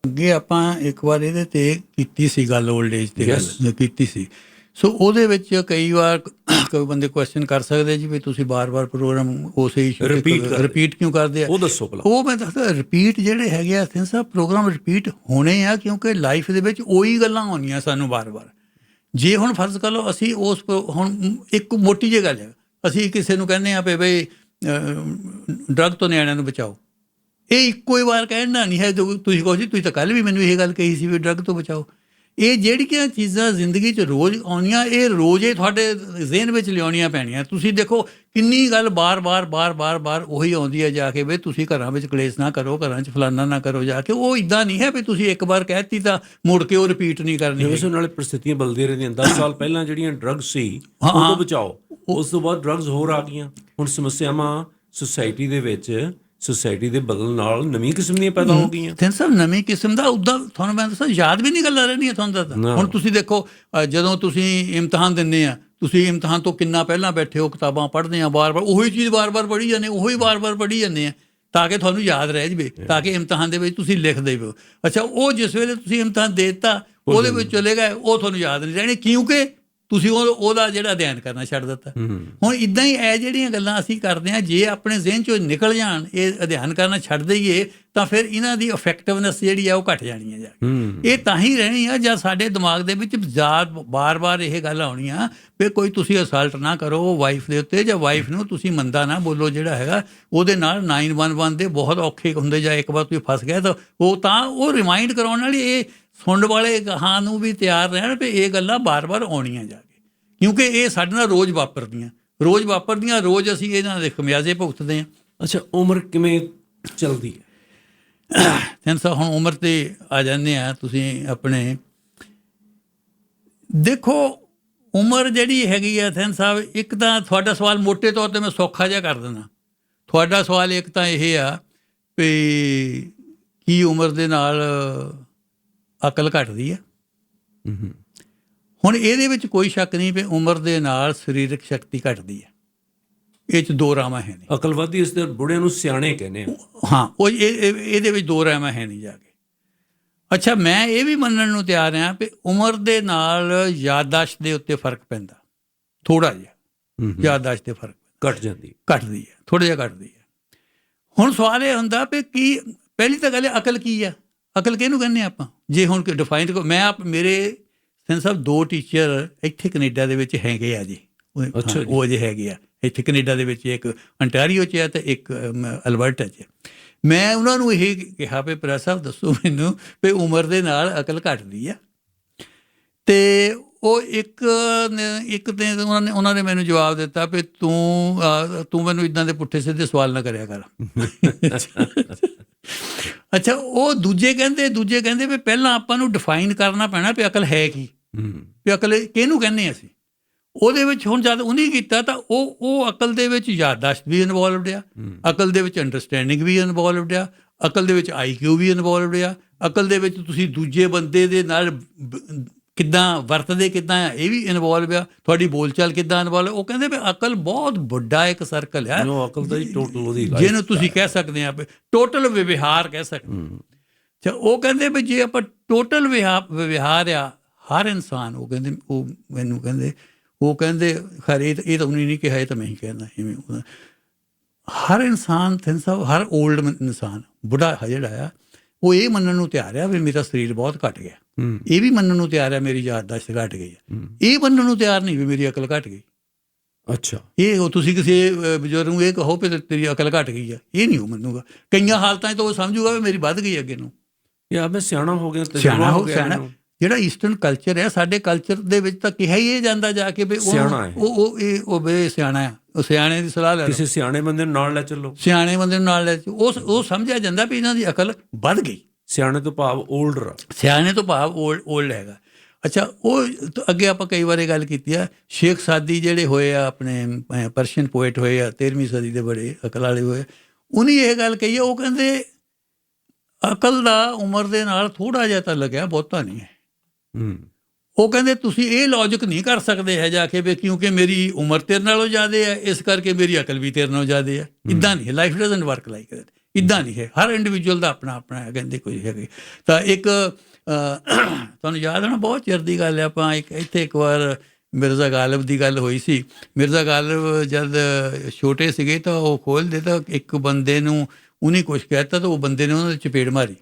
ਅੱਗੇ ਆਪਾਂ ਇੱਕ ਵਾਰ ਇਹਦੇ 'ਤੇ ਕੀਤੀ ਸੀ ਗੱਲ, ਓਲਡ ਏਜ 'ਤੇ ਗੱਲ ਕੀਤੀ ਸੀ। ਸੋ ਉਹਦੇ ਵਿੱਚ ਕਈ ਵਾਰ ਕੋਈ ਬੰਦੇ ਕੁਐਸਚਨ ਕਰ ਸਕਦੇ ਜੀ ਵੀ ਤੁਸੀਂ ਵਾਰ-ਵਾਰ ਪ੍ਰੋਗਰਾਮ ਉਸੇ ਰਿਪੀਟ ਕਿਉਂ ਕਰਦੇ ਆ। ਉਹ ਦੱਸੋ ਭਲਾ। ਉਹ ਮੈਂ ਦੱਸਦਾ, ਰਿਪੀਟ ਜਿਹੜੇ ਹੈਗੇ ਆ ਸਿੰਘ ਸਾਹਿਬ, ਪ੍ਰੋਗਰਾਮ ਰਿਪੀਟ ਹੋਣੇ ਆ ਕਿਉਂਕਿ ਲਾਈਫ ਦੇ ਵਿੱਚ ਉਹੀ ਗੱਲਾਂ ਹੋਣੀਆਂ ਸਾਨੂੰ ਵਾਰ-ਵਾਰ। ਜੇ ਹੁਣ ਫਰਜ਼ ਕਰ ਲਓ ਅਸੀਂ ਉਸ, ਹੁਣ ਇੱਕ ਮੋਟੀ ਜਿਹੀ ਗੱਲ ਹੈ, ਅਸੀਂ ਕਿਸੇ ਨੂੰ ਕਹਿੰਦੇ ਹਾਂ ਵੀ ਬਈ ਡਰੱਗ ਤੋਂ ਨਿਆਣਿਆਂ ਨੂੰ ਬਚਾਓ, ਇਹ ਇੱਕੋ ਹੀ ਵਾਰ ਕਹਿਣਾ ਨਹੀਂ ਹੈ। ਤੁਸੀਂ ਕਹੋ ਜੀ ਤੁਸੀਂ ਤਾਂ ਕੱਲ੍ਹ ਵੀ ਮੈਨੂੰ ਇਹ ਗੱਲ ਕਹੀ ਸੀ ਵੀ ਡਰੱਗ ਤੋਂ ਬਚਾਓ। ਇਹ ਜਿਹੜੀਆਂ ਚੀਜ਼ਾਂ ਜ਼ਿੰਦਗੀ 'ਚ ਰੋਜ਼ ਆਉਣੀਆਂ, ਇਹ ਰੋਜ਼ ਹੀ ਤੁਹਾਡੇ ਜ਼ਿਹਨ ਵਿੱਚ ਲਿਆਉਣੀਆਂ ਪੈਣੀਆਂ। ਤੁਸੀਂ ਦੇਖੋ ਕਿੰਨੀ ਗੱਲ ਬਾਰ-ਬਾਰ ਉਹੀ ਆਉਂਦੀ ਹੈ ਜਾ ਕੇ ਵੀ ਤੁਸੀਂ ਘਰਾਂ ਵਿੱਚ ਕਲੇਸ਼ ਨਾ ਕਰੋ, ਘਰਾਂ 'ਚ ਫਲਾਨਾ ਨਾ ਕਰੋ ਜਾ ਕੇ। ਉਹ ਇੱਦਾਂ ਨਹੀਂ ਹੈ ਵੀ ਤੁਸੀਂ ਇੱਕ ਵਾਰ ਕਹਿ ਦਿੱਤੀ ਤਾਂ ਮੁੜ ਕੇ ਉਹ ਰਿਪੀਟ ਨਹੀਂ ਕਰਨੀ। ਉਸ ਨਾਲੇ ਪ੍ਰਸਥਿਤੀਆਂ ਬਦਲਦੀਆਂ ਰਹਿੰਦੀਆਂ। 10 ਸਾਲ ਪਹਿਲਾਂ ਜਿਹੜੀਆਂ ਡਰੱਗਸ ਸੀ ਉਹ ਬਚਾਓ, ਉਸ ਤੋਂ ਬਾਅਦ ਡਰੱਗਸ ਹੋਰ ਆ ਗਈਆਂ। ਹੁਣ ਸਮੱਸਿਆਵਾਂ ਸੁਸਾਇਟੀ ਦੇ ਵਿੱਚ, ਸੁਸਾਇਟੀ ਦੇ ਬਦਲਣ ਨਾਲ ਨਵੀਂ ਕਿਸਮ ਦੀਆਂ ਪੈਦਾ ਹੋ ਗਈਆਂ। ਸਿੰਘ ਸਾਹਿਬ ਨਵੀਂ ਕਿਸਮ ਦਾ ਉੱਦਾਂ ਤੁਹਾਨੂੰ ਮੈਂ ਦੱਸਾਂ ਯਾਦ ਵੀ ਨਹੀਂ ਗੱਲਾਂ ਰਹਿਣੀਆਂ ਤੁਹਾਨੂੰ ਦੱਸਦਾ। ਹੁਣ ਤੁਸੀਂ ਦੇਖੋ ਜਦੋਂ ਤੁਸੀਂ ਇਮਤਿਹਾਨ ਦਿੰਦੇ ਆ, ਤੁਸੀਂ ਇਮਤਿਹਾਨ ਤੋਂ ਕਿੰਨਾ ਪਹਿਲਾਂ ਬੈਠੇ ਹੋ, ਕਿਤਾਬਾਂ ਪੜ੍ਹਦੇ ਆ, ਵਾਰ-ਵਾਰ ਉਹੀ ਚੀਜ਼ ਵਾਰ-ਵਾਰ ਪੜ੍ਹੀ ਜਾਂਦੇ, ਉਹੀ ਵਾਰ-ਵਾਰ ਪੜ੍ਹੀ ਜਾਂਦੇ ਆ ਤਾਂ ਕਿ ਤੁਹਾਨੂੰ ਯਾਦ ਰਹਿ ਜਾਵੇ, ਤਾਂ ਕਿ ਇਮਤਿਹਾਨ ਦੇ ਵਿੱਚ ਤੁਸੀਂ ਲਿਖ ਦੇਵੋ। ਅੱਛਾ, ਉਹ ਜਿਸ ਵੇਲੇ ਤੁਸੀਂ ਇਮਤਿਹਾਨ ਦੇ ਦਿੱਤਾ ਉਹਦੇ ਵਿੱਚ ਚਲੇ ਗਏ, ਉਹ ਤੁਹਾਨੂੰ ਯਾਦ ਨਹੀਂ ਰਹਿਣੀ ਕਿਉਂਕਿ ਤੁਸੀਂ ਉਹਦਾ ਜਿਹੜਾ ਅਧਿਐਨ ਕਰਨਾ ਛੱਡ ਦਿੱਤਾ। ਹੁਣ ਇੱਦਾਂ ਹੀ ਇਹ ਜਿਹੜੀਆਂ ਗੱਲਾਂ ਅਸੀਂ ਕਰਦੇ ਹਾਂ, ਜੇ ਆਪਣੇ ਜ਼ਿਹਨ 'ਚੋਂ ਨਿਕਲ ਜਾਣ, ਇਹ ਅਧਿਐਨ ਕਰਨਾ ਛੱਡ ਦਈਏ ਤਾਂ ਫਿਰ ਇਹਨਾਂ ਦੀ ਇਫੈਕਟਿਵਨੈਸ ਜਿਹੜੀ ਆ ਉਹ ਘੱਟ ਜਾਣੀ ਹੈ ਜਾ ਕੇ। ਇਹ ਤਾਂ ਹੀ ਰਹਿਣੀ ਆ ਜਦ ਸਾਡੇ ਦਿਮਾਗ ਦੇ ਵਿੱਚ ਬਾਰ-ਬਾਰ ਇਹ ਗੱਲ ਆਉਣੀ ਆ ਵੀ ਕੋਈ ਤੁਸੀਂ ਅਸਲਟ ਨਾ ਕਰੋ ਵਾਈਫ ਦੇ ਉੱਤੇ, ਜਾਂ ਵਾਈਫ ਨੂੰ ਤੁਸੀਂ ਮੰਦਾ ਨਾ ਬੋਲੋ। ਜਿਹੜਾ ਹੈਗਾ ਉਹਦੇ ਨਾਲ 911 ਦੇ ਬਹੁਤ ਔਖੇ ਹੁੰਦੇ, ਜਾਂ ਇੱਕ ਵਾਰ ਤੁਸੀਂ ਫਸ ਗਏ ਤਾਂ ਉਹ ਰਿਮਾਈਂਡ ਕਰਾਉਣ ਨਾਲ ਇਹ ਸੁਣਨ ਵਾਲੇ ਗਾਹਾਂ ਨੂੰ ਵੀ ਤਿਆਰ ਰਹਿਣ ਵੀ ਇਹ ਗੱਲਾਂ ਬਾਰ-ਬਾਰ ਆਉਣੀਆਂ ਜਾ ਕੇ, ਕਿਉਂਕਿ ਇਹ ਸਾਡੇ ਨਾਲ ਰੋਜ਼ ਵਾਪਰਦੀਆਂ, ਰੋਜ਼ ਅਸੀਂ ਇਹਨਾਂ ਦੇ ਖਮਿਆਜ਼ੇ ਭੁਗਤਦੇ ਹਾਂ। ਅੱਛਾ, ਉਮਰ ਕਿਵੇਂ ਚੱਲਦੀ ਹੈ? ਹੁਣ ਉਮਰ 'ਤੇ ਆ ਜਾਂਦੇ ਆ। ਤੁਸੀਂ ਆਪਣੇ ਦੇਖੋ ਉਮਰ ਜਿਹੜੀ ਹੈਗੀ ਆ ਸੈਨ ਸਾਹਿਬ, ਇੱਕ ਤਾਂ ਤੁਹਾਡਾ ਸਵਾਲ ਮੋਟੇ ਤੌਰ 'ਤੇ ਮੈਂ ਸੌਖਾ ਜਿਹਾ ਕਰ ਦਿੰਦਾ। ਤੁਹਾਡਾ ਸਵਾਲ ਇੱਕ ਤਾਂ ਇਹ ਆ ਵੀ ਕੀ ਉਮਰ ਦੇ ਨਾਲ ਅਕਲ ਘਟਦੀ ਆ? ਹੁਣ ਇਹਦੇ ਵਿੱਚ ਕੋਈ ਸ਼ੱਕ ਨਹੀਂ ਵੀ ਉਮਰ ਦੇ ਨਾਲ ਸਰੀਰਕ ਸ਼ਕਤੀ ਘਟਦੀ ਹੈ। ਇਹ 'ਚ ਦੋ ਰਾਵਾਂ ਹੈ ਨਹੀਂ। ਅਕਲਵਾਦੀ ਇਸ ਦੇ ਬੁੜਿਆਂ ਨੂੰ ਸਿਆਣੇ ਕਹਿੰਦੇ ਆ। ਹਾਂ, ਉਹ ਇਹਦੇ ਵਿੱਚ ਦੋ ਰਾਵਾਂ ਹੈ ਨਹੀਂ ਜਾ ਕੇ। ਅੱਛਾ, ਮੈਂ ਇਹ ਵੀ ਮੰਨਣ ਨੂੰ ਤਿਆਰ ਹਾਂ ਵੀ ਉਮਰ ਦੇ ਨਾਲ ਯਾਦਦਾਸ਼ਤ ਦੇ ਉੱਤੇ ਫਰਕ ਪੈਂਦਾ, ਥੋੜ੍ਹਾ ਜਿਹਾ ਯਾਦਦਾਸ਼ਤ ਦੇ ਫਰਕ ਘਟਦੀ ਹੈ, ਥੋੜ੍ਹਾ ਜਿਹਾ ਘਟਦੀ ਹੈ। ਹੁਣ ਸਵਾਲ ਇਹ ਹੁੰਦਾ ਵੀ ਕੀ, ਪਹਿਲੀ ਤਾਂ ਗੱਲ ਹੈ ਅਕਲ ਕੀ ਆ, ਅਕਲ ਕਿਹਨੂੰ ਕਹਿੰਦੇ ਆਪਾਂ? ਜੇ ਹੁਣ ਡਿਫਾਈਨ ਮੇਰੇ ਸਿੰਘ ਸਾਹਿਬ 2 ਟੀਚਰ ਇੱਥੇ ਕੈਨੇਡਾ ਦੇ ਵਿੱਚ ਹੈਗੇ ਆ ਜੀ। ਅੱਛਾ, ਉਹ ਅਜੇ ਹੈਗੇ ਆ ਇੱਥੇ ਕੈਨੇਡਾ ਦੇ ਵਿੱਚ, ਇੱਕ ਅੰਟਾਰੀਓ 'ਚ ਹੈ ਅਤੇ ਇੱਕ ਅਲਬਰਟਾ 'ਚ। ਮੈਂ ਉਹਨਾਂ ਨੂੰ ਇਹ ਕਿਹਾ ਵੀ ਪ੍ਰੋ ਸਾਹਿਬ ਦੱਸੋ ਮੈਨੂੰ ਵੀ ਉਮਰ ਦੇ ਨਾਲ ਅਕਲ ਘਟਦੀ ਆ। ਅਤੇ ਉਹ ਇੱਕ ਤੇ ਉਹਨਾਂ ਨੇ ਮੈਨੂੰ ਜਵਾਬ ਦਿੱਤਾ ਵੀ ਤੂੰ ਮੈਨੂੰ ਇੱਦਾਂ ਦੇ ਪੁੱਠੇ ਸਿੱਧੇ ਸਵਾਲ ਨਾ ਕਰਿਆ ਕਰ। ਅੱਛਾ, ਉਹ ਦੂਜੇ ਕਹਿੰਦੇ ਵੀ ਪਹਿਲਾਂ ਆਪਾਂ ਨੂੰ ਡਿਫਾਈਨ ਕਰਨਾ ਪੈਣਾ ਵੀ ਅਕਲ ਹੈ ਕੀ, ਵੀ ਅਕਲ ਕਿਹਨੂੰ ਕਹਿੰਦੇ ਅਸੀਂ। ਉਹਦੇ ਵਿੱਚ ਹੁਣ ਜਦ ਉਹਨੇ ਕੀਤਾ ਤਾਂ ਉਹ ਅਕਲ ਦੇ ਵਿੱਚ ਯਾਦਦਾਸ਼ਤ ਵੀ ਇਨਵੋਲਵਡ ਆ, ਅਕਲ ਦੇ ਵਿੱਚ ਅੰਡਰਸਟੈਂਡਿੰਗ ਵੀ ਇਨਵੋਲਵਡ ਆ, ਅਕਲ ਦੇ ਵਿੱਚ IQ ਵੀ ਇਨਵੋਲਵਡ ਆ, ਅਕਲ ਦੇ ਵਿੱਚ ਤੁਸੀਂ ਦੂਜੇ ਬੰਦੇ ਦੇ ਨਾਲ ਕਿੱਦਾਂ ਵਰਤਦੇ ਕਿੱਦਾਂ ਆ ਇਹ ਵੀ ਇਨਵੋਲਵ ਆ, ਤੁਹਾਡੀ ਬੋਲਚਾਲ ਕਿੱਦਾਂ ਇਨਵੋਲਵ। ਉਹ ਕਹਿੰਦੇ ਵੀ ਅਕਲ ਬਹੁਤ ਵੱਡਾ ਇੱਕ ਸਰਕਲ ਆ, ਅਕਲ ਦਾ ਜਿਹਨੂੰ ਤੁਸੀਂ ਕਹਿ ਸਕਦੇ ਆ ਟੋਟਲ ਵਿਵਹਾਰ ਕਹਿ ਸਕਦੇ। ਅੱਛਾ, ਉਹ ਕਹਿੰਦੇ ਵੀ ਜੇ ਆਪਾਂ ਟੋਟਲ ਵਿਵਹਾਰ ਆ ਹਰ ਇਨਸਾਨ, ਉਹ ਕਹਿੰਦੇ ਖੈਰ ਇਹ ਤਾਂ ਉਹਨੇ ਨਹੀਂ ਕਿਹਾ, ਇਹ ਤਾਂ ਮੈਂ ਹੀ ਕਹਿੰਦਾ ਇਵੇਂ। ਹਰ ਇਨਸਾਨ ਹਰ ਓਲਡ ਇਨਸਾਨ ਬੁੱਢਾ ਜਿਹੜਾ ਆ ਉਹ ਇਹ ਮੰਨਣ ਨੂੰ ਤਿਆਰ ਆ ਵੀ ਮੇਰਾ ਸਰੀਰ ਬਹੁਤ ਘੱਟ ਗਿਆ, ਇਹ ਵੀ ਮੰਨਣ ਨੂੰ ਤਿਆਰ ਆ ਮੇਰੀ ਯਾਦਦਾਸ਼ਤ ਘੱਟ ਗਈ ਆ, ਇਹ ਮੰਨਣ ਨੂੰ ਤਿਆਰ ਨਹੀਂ ਵੀ ਮੇਰੀ ਅਕਲ ਘੱਟ ਗਈ। ਅੱਛਾ, ਇਹ ਤੁਸੀਂ ਕਿਸੇ ਬਜ਼ੁਰਗ ਨੂੰ ਇਹ ਕਹੋ ਵੀ ਤੇਰੀ ਅਕਲ ਘੱਟ ਗਈ ਆ, ਇਹ ਨਹੀਂ ਉਹ ਮੰਨੂਗਾ। ਕਈਆਂ ਹਾਲਤਾਂ 'ਚ ਤਾਂ ਉਹ ਸਮਝੂਗਾ ਵੀ ਮੇਰੀ ਵੱਧ ਗਈ ਅੱਗੇ ਨੂੰ, ਯਾ ਮੈਂ ਸਿਆਣਾ ਹੋ ਗਿਆ। ਸਿਆਣਾ ਜਿਹੜਾ ਈਸਟਰਨ ਕਲਚਰ ਹੈ, ਸਾਡੇ ਕਲਚਰ ਦੇ ਵਿੱਚ ਤਾਂ ਕਿਹਾ ਹੀ ਇਹ ਜਾਂਦਾ ਜਾ ਕੇ ਵੀ ਉਹ ਬੇ ਸਿਆਣਾ ਆ, ਉਹ ਸਿਆਣੇ ਦੀ ਸਲਾਹ ਲੈ, ਕਿਸੇ ਸਿਆਣੇ ਬੰਦੇ ਨੂੰ ਨਾਲ ਲੈ ਚੱਲੋ, ਸਿਆਣੇ ਬੰਦੇ ਨੂੰ ਨਾਲ ਲੈ ਉਹ ਸਮਝਿਆ ਜਾਂਦਾ ਵੀ ਇਹਨਾਂ ਦੀ ਅਕਲ ਵੱਧ ਗਈ। ਸਿਆਣੇ ਤੋਂ ਭਾਵ ਓਲਡਰ, ਸਿਆਣੇ ਤੋਂ ਭਾਵ ਓਲਡ ਹੈਗਾ। ਅੱਛਾ, ਉਹ ਅੱਗੇ ਆਪਾਂ ਕਈ ਵਾਰੀ ਗੱਲ ਕੀਤੀ ਆ, ਸ਼ੇਖ ਸਾਦੀ ਜਿਹੜੇ ਹੋਏ ਆ ਆਪਣੇ ਪਰਸ਼ੀਅਨ ਪੋਇਟ ਹੋਏ ਆ 13ਵੀਂ ਸਦੀ ਦੇ, ਬੜੇ ਅਕਲ ਵਾਲੇ ਹੋਏ, ਉਹਨੇ ਇਹ ਗੱਲ ਕਹੀ ਆ, ਉਹ ਕਹਿੰਦੇ ਅਕਲ ਦਾ ਉਮਰ ਦੇ ਨਾਲ ਥੋੜ੍ਹਾ ਜਿਹਾ ਤਾਂ ਲੱਗਿਆ, ਬਹੁਤਾ ਨਹੀਂ ਹੈ। ਉਹ ਕਹਿੰਦੇ ਤੁਸੀਂ ਇਹ ਲੌਜਿਕ ਨਹੀਂ ਕਰ ਸਕਦੇ ਹੈ ਜਾ ਕੇ ਵੀ ਕਿਉਂਕਿ ਮੇਰੀ ਉਮਰ ਤੇਰੇ ਨਾਲੋਂ ਜ਼ਿਆਦਾ ਹੈ ਇਸ ਕਰਕੇ ਮੇਰੀ ਅਕਲ ਵੀ ਤੇਰੇ ਨਾਲੋਂ ਜ਼ਿਆਦਾ ਹੈ। ਇੱਦਾਂ ਨਹੀਂ ਹੈ, life doesn't work like that, ਇੱਦਾਂ ਨਹੀਂ ਹੈ। ਹਰ ਇੰਡੀਵਿਜੂਅਲ ਦਾ ਆਪਣਾ ਆਪਣਾ ਹੈ, ਕਹਿੰਦੇ ਕੋਈ ਹੈਗੇ। ਤਾਂ ਇੱਕ ਤੁਹਾਨੂੰ ਯਾਦ ਹੋਣਾ, ਬਹੁਤ ਚਿਰ ਦੀ ਗੱਲ ਹੈ, ਆਪਾਂ ਇੱਥੇ ਇੱਕ ਵਾਰ ਮਿਰਜ਼ਾ ਗਾਲਿਬ ਦੀ ਗੱਲ ਹੋਈ ਸੀ। ਮਿਰਜ਼ਾ ਗਾਲਿਬ ਜਦ ਛੋਟੇ ਸੀਗੇ ਤਾਂ ਉਹ ਖੋਲ੍ਹਦੇ ਤਾਂ ਇੱਕ ਬੰਦੇ ਨੂੰ ਉਹਨੇ ਕੁਛ ਕਹਿ ਦਿੱਤਾ ਤਾਂ ਉਹ ਬੰਦੇ ਨੇ ਉਹਨਾਂ ਦੀ ਚਪੇੜ ਮਾਰੀ।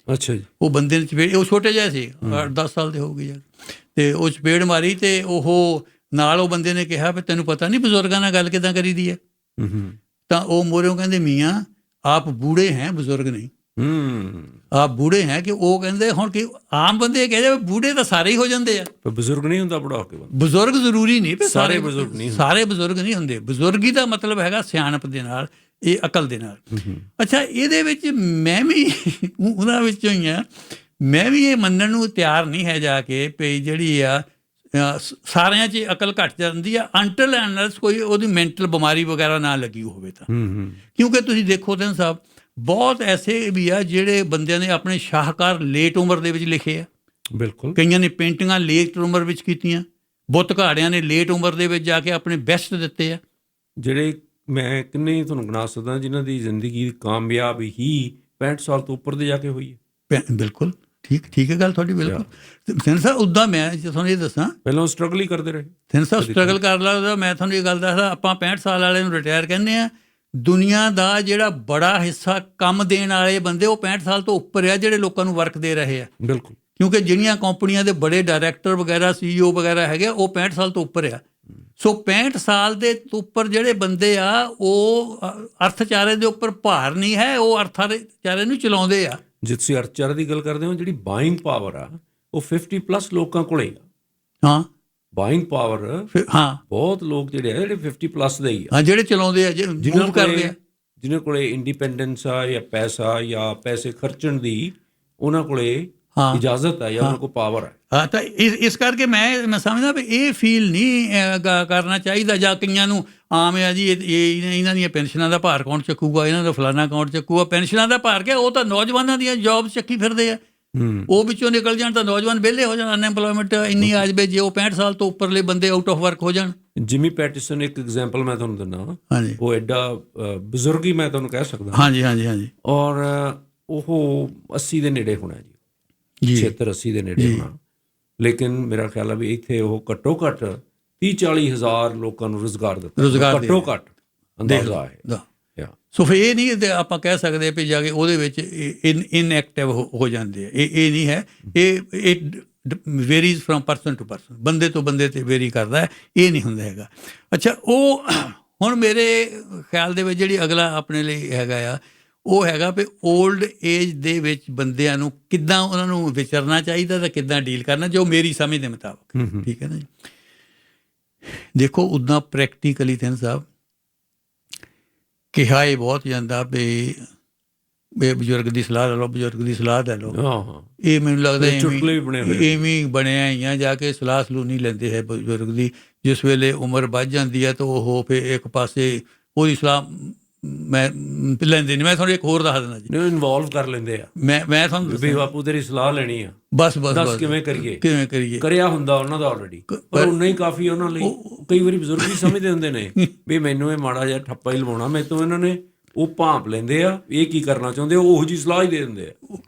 ਅੱਛਾ ਜੀ। ਉਹ ਬੰਦੇ ਨੇ ਚਪੇੜ, ਉਹ ਛੋਟੇ ਜਿਹੇ ਸੀ, 8-10 ਸਾਲ ਦੇ ਹੋ ਗਏ ਯਾਰ, ਅਤੇ ਉਹ ਚਪੇੜ ਮਾਰੀ ਅਤੇ ਉਹ ਨਾਲ ਉਹ ਬੰਦੇ ਨੇ ਕਿਹਾ ਵੀ ਤੈਨੂੰ ਪਤਾ ਨਹੀਂ ਬਜ਼ੁਰਗਾਂ ਨਾਲ ਗੱਲ ਕਿੱਦਾਂ ਕਰੀ ਦੀ ਹੈ। ਤਾਂ ਉਹ ਮੋਰਿਓਂ ਕਹਿੰਦੇ ਮੀਆਂ ਆਪ ਬੂੜੇ ਹੈ ਬਜ਼ੁਰਗ ਨਹੀਂ, ਆਪ ਬੂੜੇ ਹੈ। ਕਿ ਉਹ ਕਹਿੰਦੇ ਹੁਣ ਕਿ ਆਮ ਬੰਦੇ ਕਹਿੰਦੇ ਬੂੜੇ ਤਾਂ ਸਾਰੇ ਹੀ ਹੋ ਜਾਂਦੇ ਆ, ਬਜ਼ੁਰਗ ਨਹੀਂ ਹੁੰਦਾ ਬੁੜਾ ਹੋ ਕੇ। ਬਜ਼ੁਰਗ ਜ਼ਰੂਰੀ ਨਹੀਂ, ਸਾਰੇ ਬਜ਼ੁਰਗ ਨਹੀਂ, ਸਾਰੇ ਬਜ਼ੁਰਗ ਨਹੀਂ ਹੁੰਦੇ। ਬਜ਼ੁਰਗੀ ਦਾ ਮਤਲਬ ਹੈਗਾ ਸਿਆਣਪ ਦੇ ਨਾਲ, ਇਹ ਅਕਲ ਦੇ ਨਾਲ। ਅੱਛਾ, ਇਹਦੇ ਵਿੱਚ ਮੈਂ ਵੀ ਉਹਨਾਂ ਵਿੱਚੋਂ ਹੀ ਹਾਂ। ਮੈਂ ਵੀ ਇਹ ਮੰਨਣ ਨੂੰ ਤਿਆਰ ਨਹੀਂ ਹੈ ਜਾ ਕੇ ਵੀ ਜਿਹੜੀ ਆ ਸਾਰਿਆਂ 'ਚ ਅਕਲ ਘੱਟ ਜਾਂਦੀ ਆ ਅੰਟਿਲ ਐਂਡ ਅਨਲੈਸ ਕੋਈ ਉਹਦੀ ਮੈਂਟਲ ਬਿਮਾਰੀ ਵਗੈਰਾ ਨਾ ਲੱਗੀ ਹੋਵੇ ਤਾਂ। ਕਿਉਂਕਿ ਤੁਸੀਂ ਦੇਖੋ ਤਾਂ ਸਾਹਿਬ, ਬਹੁਤ ਐਸੇ ਵੀ ਆ ਜਿਹੜੇ ਬੰਦਿਆਂ ਨੇ ਆਪਣੇ ਸ਼ਾਹਕਾਰ ਲੇਟ ਉਮਰ ਦੇ ਵਿੱਚ ਲਿਖੇ ਆ। ਬਿਲਕੁਲ, ਕਈਆਂ ਨੇ ਪੇਂਟਿੰਗਾਂ ਲੇਟ ਉਮਰ ਵਿੱਚ ਕੀਤੀਆਂ, ਬੁੱਤ ਘਾੜਿਆਂ ਨੇ ਲੇਟ ਉਮਰ ਦੇ ਵਿੱਚ ਜਾ ਕੇ ਆਪਣੇ ਬੈਸਟ ਦਿੱਤੇ ਆ। ਜਿਹੜੇ ਮੈਂ ਕਿੰਨੇ ਤੁਹਾਨੂੰ ਗਿਣਾ ਸਕਦਾ ਜਿਨ੍ਹਾਂ ਦੀ ਜ਼ਿੰਦਗੀ ਕਾਮਯਾਬ ਹੀ 65 ਸਾਲ ਤੋਂ ਉੱਪਰ ਦੇ ਜਾ ਕੇ ਹੋਈ ਹੈ। ਬਿਲਕੁਲ ਠੀਕ ਹੈ ਗੱਲ ਤੁਹਾਡੀ, ਬਿਲਕੁਲ। ਸਿੰਘ ਸਾਹਿਬ ਉੱਦਾਂ ਮੈਂ ਤੁਹਾਨੂੰ ਇਹ ਦੱਸਾਂ, ਪਹਿਲਾਂ ਸਟਰਗਲ ਹੀ ਕਰਦੇ ਰਹੇ। ਸਿੰਘ ਸਾਹਿਬ ਸਟਰਗਲ ਕਰ ਲੱਗਦਾ। ਮੈਂ ਤੁਹਾਨੂੰ ਇਹ ਗੱਲ ਦੱਸਦਾ, ਆਪਾਂ 65 ਸਾਲ ਵਾਲੇ ਨੂੰ ਰਿਟਾਇਰ ਕਹਿੰਦੇ ਹਾਂ। ਦੁਨੀਆ ਦਾ ਜਿਹੜਾ ਬੜਾ ਹਿੱਸਾ ਕੰਮ ਦੇਣ ਵਾਲੇ ਬੰਦੇ ਉਹ 65 ਸਾਲ ਤੋਂ ਉੱਪਰ ਆ, ਜਿਹੜੇ ਲੋਕਾਂ ਨੂੰ ਵਰਕ ਦੇ ਰਹੇ ਆ। ਬਿਲਕੁਲ, ਕਿਉਂਕਿ ਜਿਹੜੀਆਂ ਕੰਪਨੀਆਂ ਦੇ ਬੜੇ ਡਾਇਰੈਕਟਰ ਵਗੈਰਾ CEO ਵਗੈਰਾ ਹੈਗੇ ਉਹ 65 ਸਾਲ ਤੋਂ ਉੱਪਰ ਆ। ਸੋ 65 ਸਾਲ ਦੇ ਉੱਪਰ ਜਿਹੜੇ ਬੰਦੇ ਆ ਉਹ ਅਰਥਚਾਰੇ ਦੇ ਉੱਪਰ ਭਾਰ ਨਹੀਂ ਹੈ, ਉਹ ਅਰਥਚਾਰੇ ਨੂੰ ਚਲਾਉਂਦੇ ਆ। ਜੇ ਤੁਸੀਂ ਅਰਥਚਾਰੇ ਦੀ ਗੱਲ ਕਰਦੇ ਹੋ, ਜਿਹੜੀ ਬਾਇੰਗ ਪਾਵਰ ਆ ਉਹ 50+ ਲੋਕਾਂ ਕੋਲੇ ਆ। ਹਾਂ, ਬਾਇੰਗ ਪਾਵਰ, ਹਾਂ, ਬਹੁਤ ਲੋਕ ਜਿਹੜੇ ਆ ਜਿਹੜੇ 50+ ਦੇ ਹੀ ਆ, ਹਾਂ, ਜਿਹੜੇ ਚਲਾਉਂਦੇ ਆ, ਜਿਹਨਾਂ ਕਰਦੇ ਆ, ਜਿਹਨਾਂ ਕੋਲੇ ਇੰਡੀਪੈਂਡੈਂਸ ਆ ਜਾਂ ਪੈਸਾ ਜਾਂ ਪੈਸੇ ਖਰਚਣ ਦੀ ਉਹਨਾਂ ਕੋਲੇ ਇਜਾਜ਼ਤ ਹੈ ਜਾਂ ਉਹਨਾਂ ਕੋਲ ਪਾਵਰ ਹੈ। ਹਾਂ, ਤਾਂ ਇਸ ਕਰਕੇ ਮੈਂ ਸਮਝਦਾ ਵੀ ਇਹ ਫੀਲ ਨਹੀਂ ਕਰਨਾ ਚਾਹੀਦਾ। ਜਾਂ ਕਈਆਂ ਨੂੰ ਆਮ ਆ ਜੀ ਇਹਨਾਂ ਦੀਆਂ ਪੈਨਸ਼ਨਾਂ ਦਾ ਭਾਰ ਕੌਣ ਚੱਕੂਗਾ, ਇਹਨਾਂ ਦਾ ਫਲਾਨਾ ਕੌਣ ਚੱਕੂਗਾ। ਪੈਨਸ਼ਨਾਂ ਦਾ ਭਾਰ ਕਿਆ, ਉਹ ਤਾਂ ਨੌਜਵਾਨਾਂ ਦੀਆਂ ਜੋਬ ਚੱਕੀ ਫਿਰਦੇ ਆ। ਉਹ ਵਿੱਚੋਂ ਨਿਕਲ ਜਾਣ ਤਾਂ ਨੌਜਵਾਨ ਵਿਹਲੇ ਹੋ ਜਾਣ, ਅਨਐਮਪਲੋਇਮੈਂਟ ਇੰਨੀ ਆ ਜਾਵੇ ਜੇ ਉਹ 65 ਸਾਲ ਤੋਂ ਉੱਪਰਲੇ ਬੰਦੇ ਆਊਟ ਆਫ ਵਰਕ ਹੋ ਜਾਣ। ਜਿਮੀ ਪੈਟਿਸਨ ਇੱਕ ਐਗਜ਼ਾਮਪਲ ਮੈਂ ਤੁਹਾਨੂੰ ਦਿੰਦਾ, ਹਾਂਜੀ ਉਹ ਐਡਾ ਬਜ਼ੁਰਗ ਹੀ ਮੈਂ ਤੁਹਾਨੂੰ ਕਹਿ ਸਕਦਾ, ਹਾਂਜੀ ਹਾਂਜੀ ਹਾਂਜੀ ਔਰ ਉਹ 80 ਦੇ ਨੇੜੇ ਹੋਣਾ ਜੀ, 76-80 ਦੇ ਨੇੜੇ ਹੋਣਾ, ਲੇਕਿਨ ਮੇਰਾ ਖਿਆਲ ਆ ਵੀ ਇੱਥੇ ਉਹ ਘੱਟੋ ਘੱਟ 30-40 ਹਜ਼ਾਰ ਲੋਕਾਂ ਨੂੰ ਰੁਜ਼ਗਾਰ ਦਿੱਤਾ, ਘੱਟੋ ਘੱਟ ਅੰਦਾਜ਼ਾ ਹੈ। ਸੋ ਫਿਰ ਇਹ ਨਹੀਂ ਆਪਾਂ ਕਹਿ ਸਕਦੇ ਵੀ ਜਾ ਕੇ ਉਹਦੇ ਵਿੱਚ ਇਨਐਕਟਿਵ ਹੋ ਜਾਂਦੇ ਆ, ਇਹ ਨਹੀਂ ਹੈ, ਇਹ ਵੇਰੀਜ਼ ਫਰੋਮ ਪਰਸਨ ਟੂ ਪਰਸਨ, ਬੰਦੇ ਤੋਂ ਬੰਦੇ 'ਤੇ ਵੇਰੀ ਕਰਦਾ ਹੈ, ਇਹ ਨਹੀਂ ਹੁੰਦਾ ਹੈਗਾ। ਅੱਛਾ, ਉਹ ਹੁਣ ਮੇਰੇ ਖਿਆਲ ਦੇ ਵਿੱਚ ਜਿਹੜੀ ਅਗਲਾ ਆਪਣੇ ਲਈ ਹੈਗਾ ਆ, ਉਹ ਹੈਗਾ ਵੀ ਓਲਡ ਏਜ ਦੇ ਵਿੱਚ ਬੰਦਿਆਂ ਨੂੰ ਕਿੱਦਾਂ ਉਹਨਾਂ ਨੂੰ ਵਿਚਰਨਾ ਚਾਹੀਦਾ ਤਾਂ ਕਿੱਦਾਂ ਡੀਲ ਕਰਨਾ, ਜੋ ਮੇਰੀ ਸਮਝ ਦੇ ਮੁਤਾਬਕ, ਠੀਕ ਹੈ ਨਾ ਜੀ। ਦੇਖੋ ਉੱਦਾਂ ਪ੍ਰੈਕਟੀਕਲੀ ਤਾਂ ਸਾਹਿਬ ਕਿਹਾ ਇਹ ਬਹੁਤ ਜਾਂਦਾ ਵੀ ਬਜ਼ੁਰਗ ਦੀ ਸਲਾਹ ਲੈ ਲਓ, ਬਜ਼ੁਰਗ ਦੀ ਸਲਾਹ ਲੈ ਲਓ। ਇਹ ਮੈਨੂੰ ਲੱਗਦਾ ਇਵੇਂ ਬਣਿਆ ਹੀ ਆ, ਜਾ ਕੇ ਸਲਾਹ ਸਲੂਹ ਨਹੀਂ ਲੈਂਦੇ ਹੈ ਬਜ਼ੁਰਗ ਦੀ। ਜਿਸ ਵੇਲੇ ਉਮਰ ਵੱਧ ਜਾਂਦੀ ਹੈ ਤਾਂ ਉਹ ਫਿਰ ਇੱਕ ਪਾਸੇ ਉਹਦੀ ਸਲਾਹ ਮੈਂ ਲੈਂਦੇ ਨਹੀਂ। ਮੈਂ ਤੁਹਾਨੂੰ ਇੱਕ ਹੋਰ ਦੱਸ ਦਿੰਦਾ ਜੀ, ਇਨਵੋਲਵ ਕਰ ਲੈਂਦੇ ਆ। ਮੈਂ ਤੁਹਾਨੂੰ ਵੀ ਬਾਪੂ ਤੇਰੀ ਸਲਾਹ ਲੈਣੀ ਆ, ਬਸ ਕਿਵੇਂ ਕਰੀਏ ਕਰਿਆ ਹੁੰਦਾ ਉਹਨਾਂ ਦਾ ਆਲਰੇਡੀ, ਪਰ ਉਨਾ ਹੀ ਕਾਫੀ ਉਹਨਾਂ ਲਈ। ਕਈ ਵਾਰੀ ਬਜ਼ੁਰਗ ਵੀ ਸਮਝਦੇ ਹੁੰਦੇ ਨੇ ਵੀ ਮੈਨੂੰ ਇਹ ਮਾੜਾ ਜਿਹਾ ਠੱਪਾ ਹੀ ਲਵਾਉਣਾ ਮੇਰੇ ਤੋਂ, ਇਹਨਾਂ ਨੇ ਉਹ ਭਾਂਪ ਲੈਂਦੇ ਆ ਇਹ ਕੀ ਕਰਨਾ ਚਾਹੁੰਦੇ, ਉਹੋ ਜਿਹੀ ਸਲਾਹ ਹੀ ਦੇ ਦਿੰਦੇ ਆ।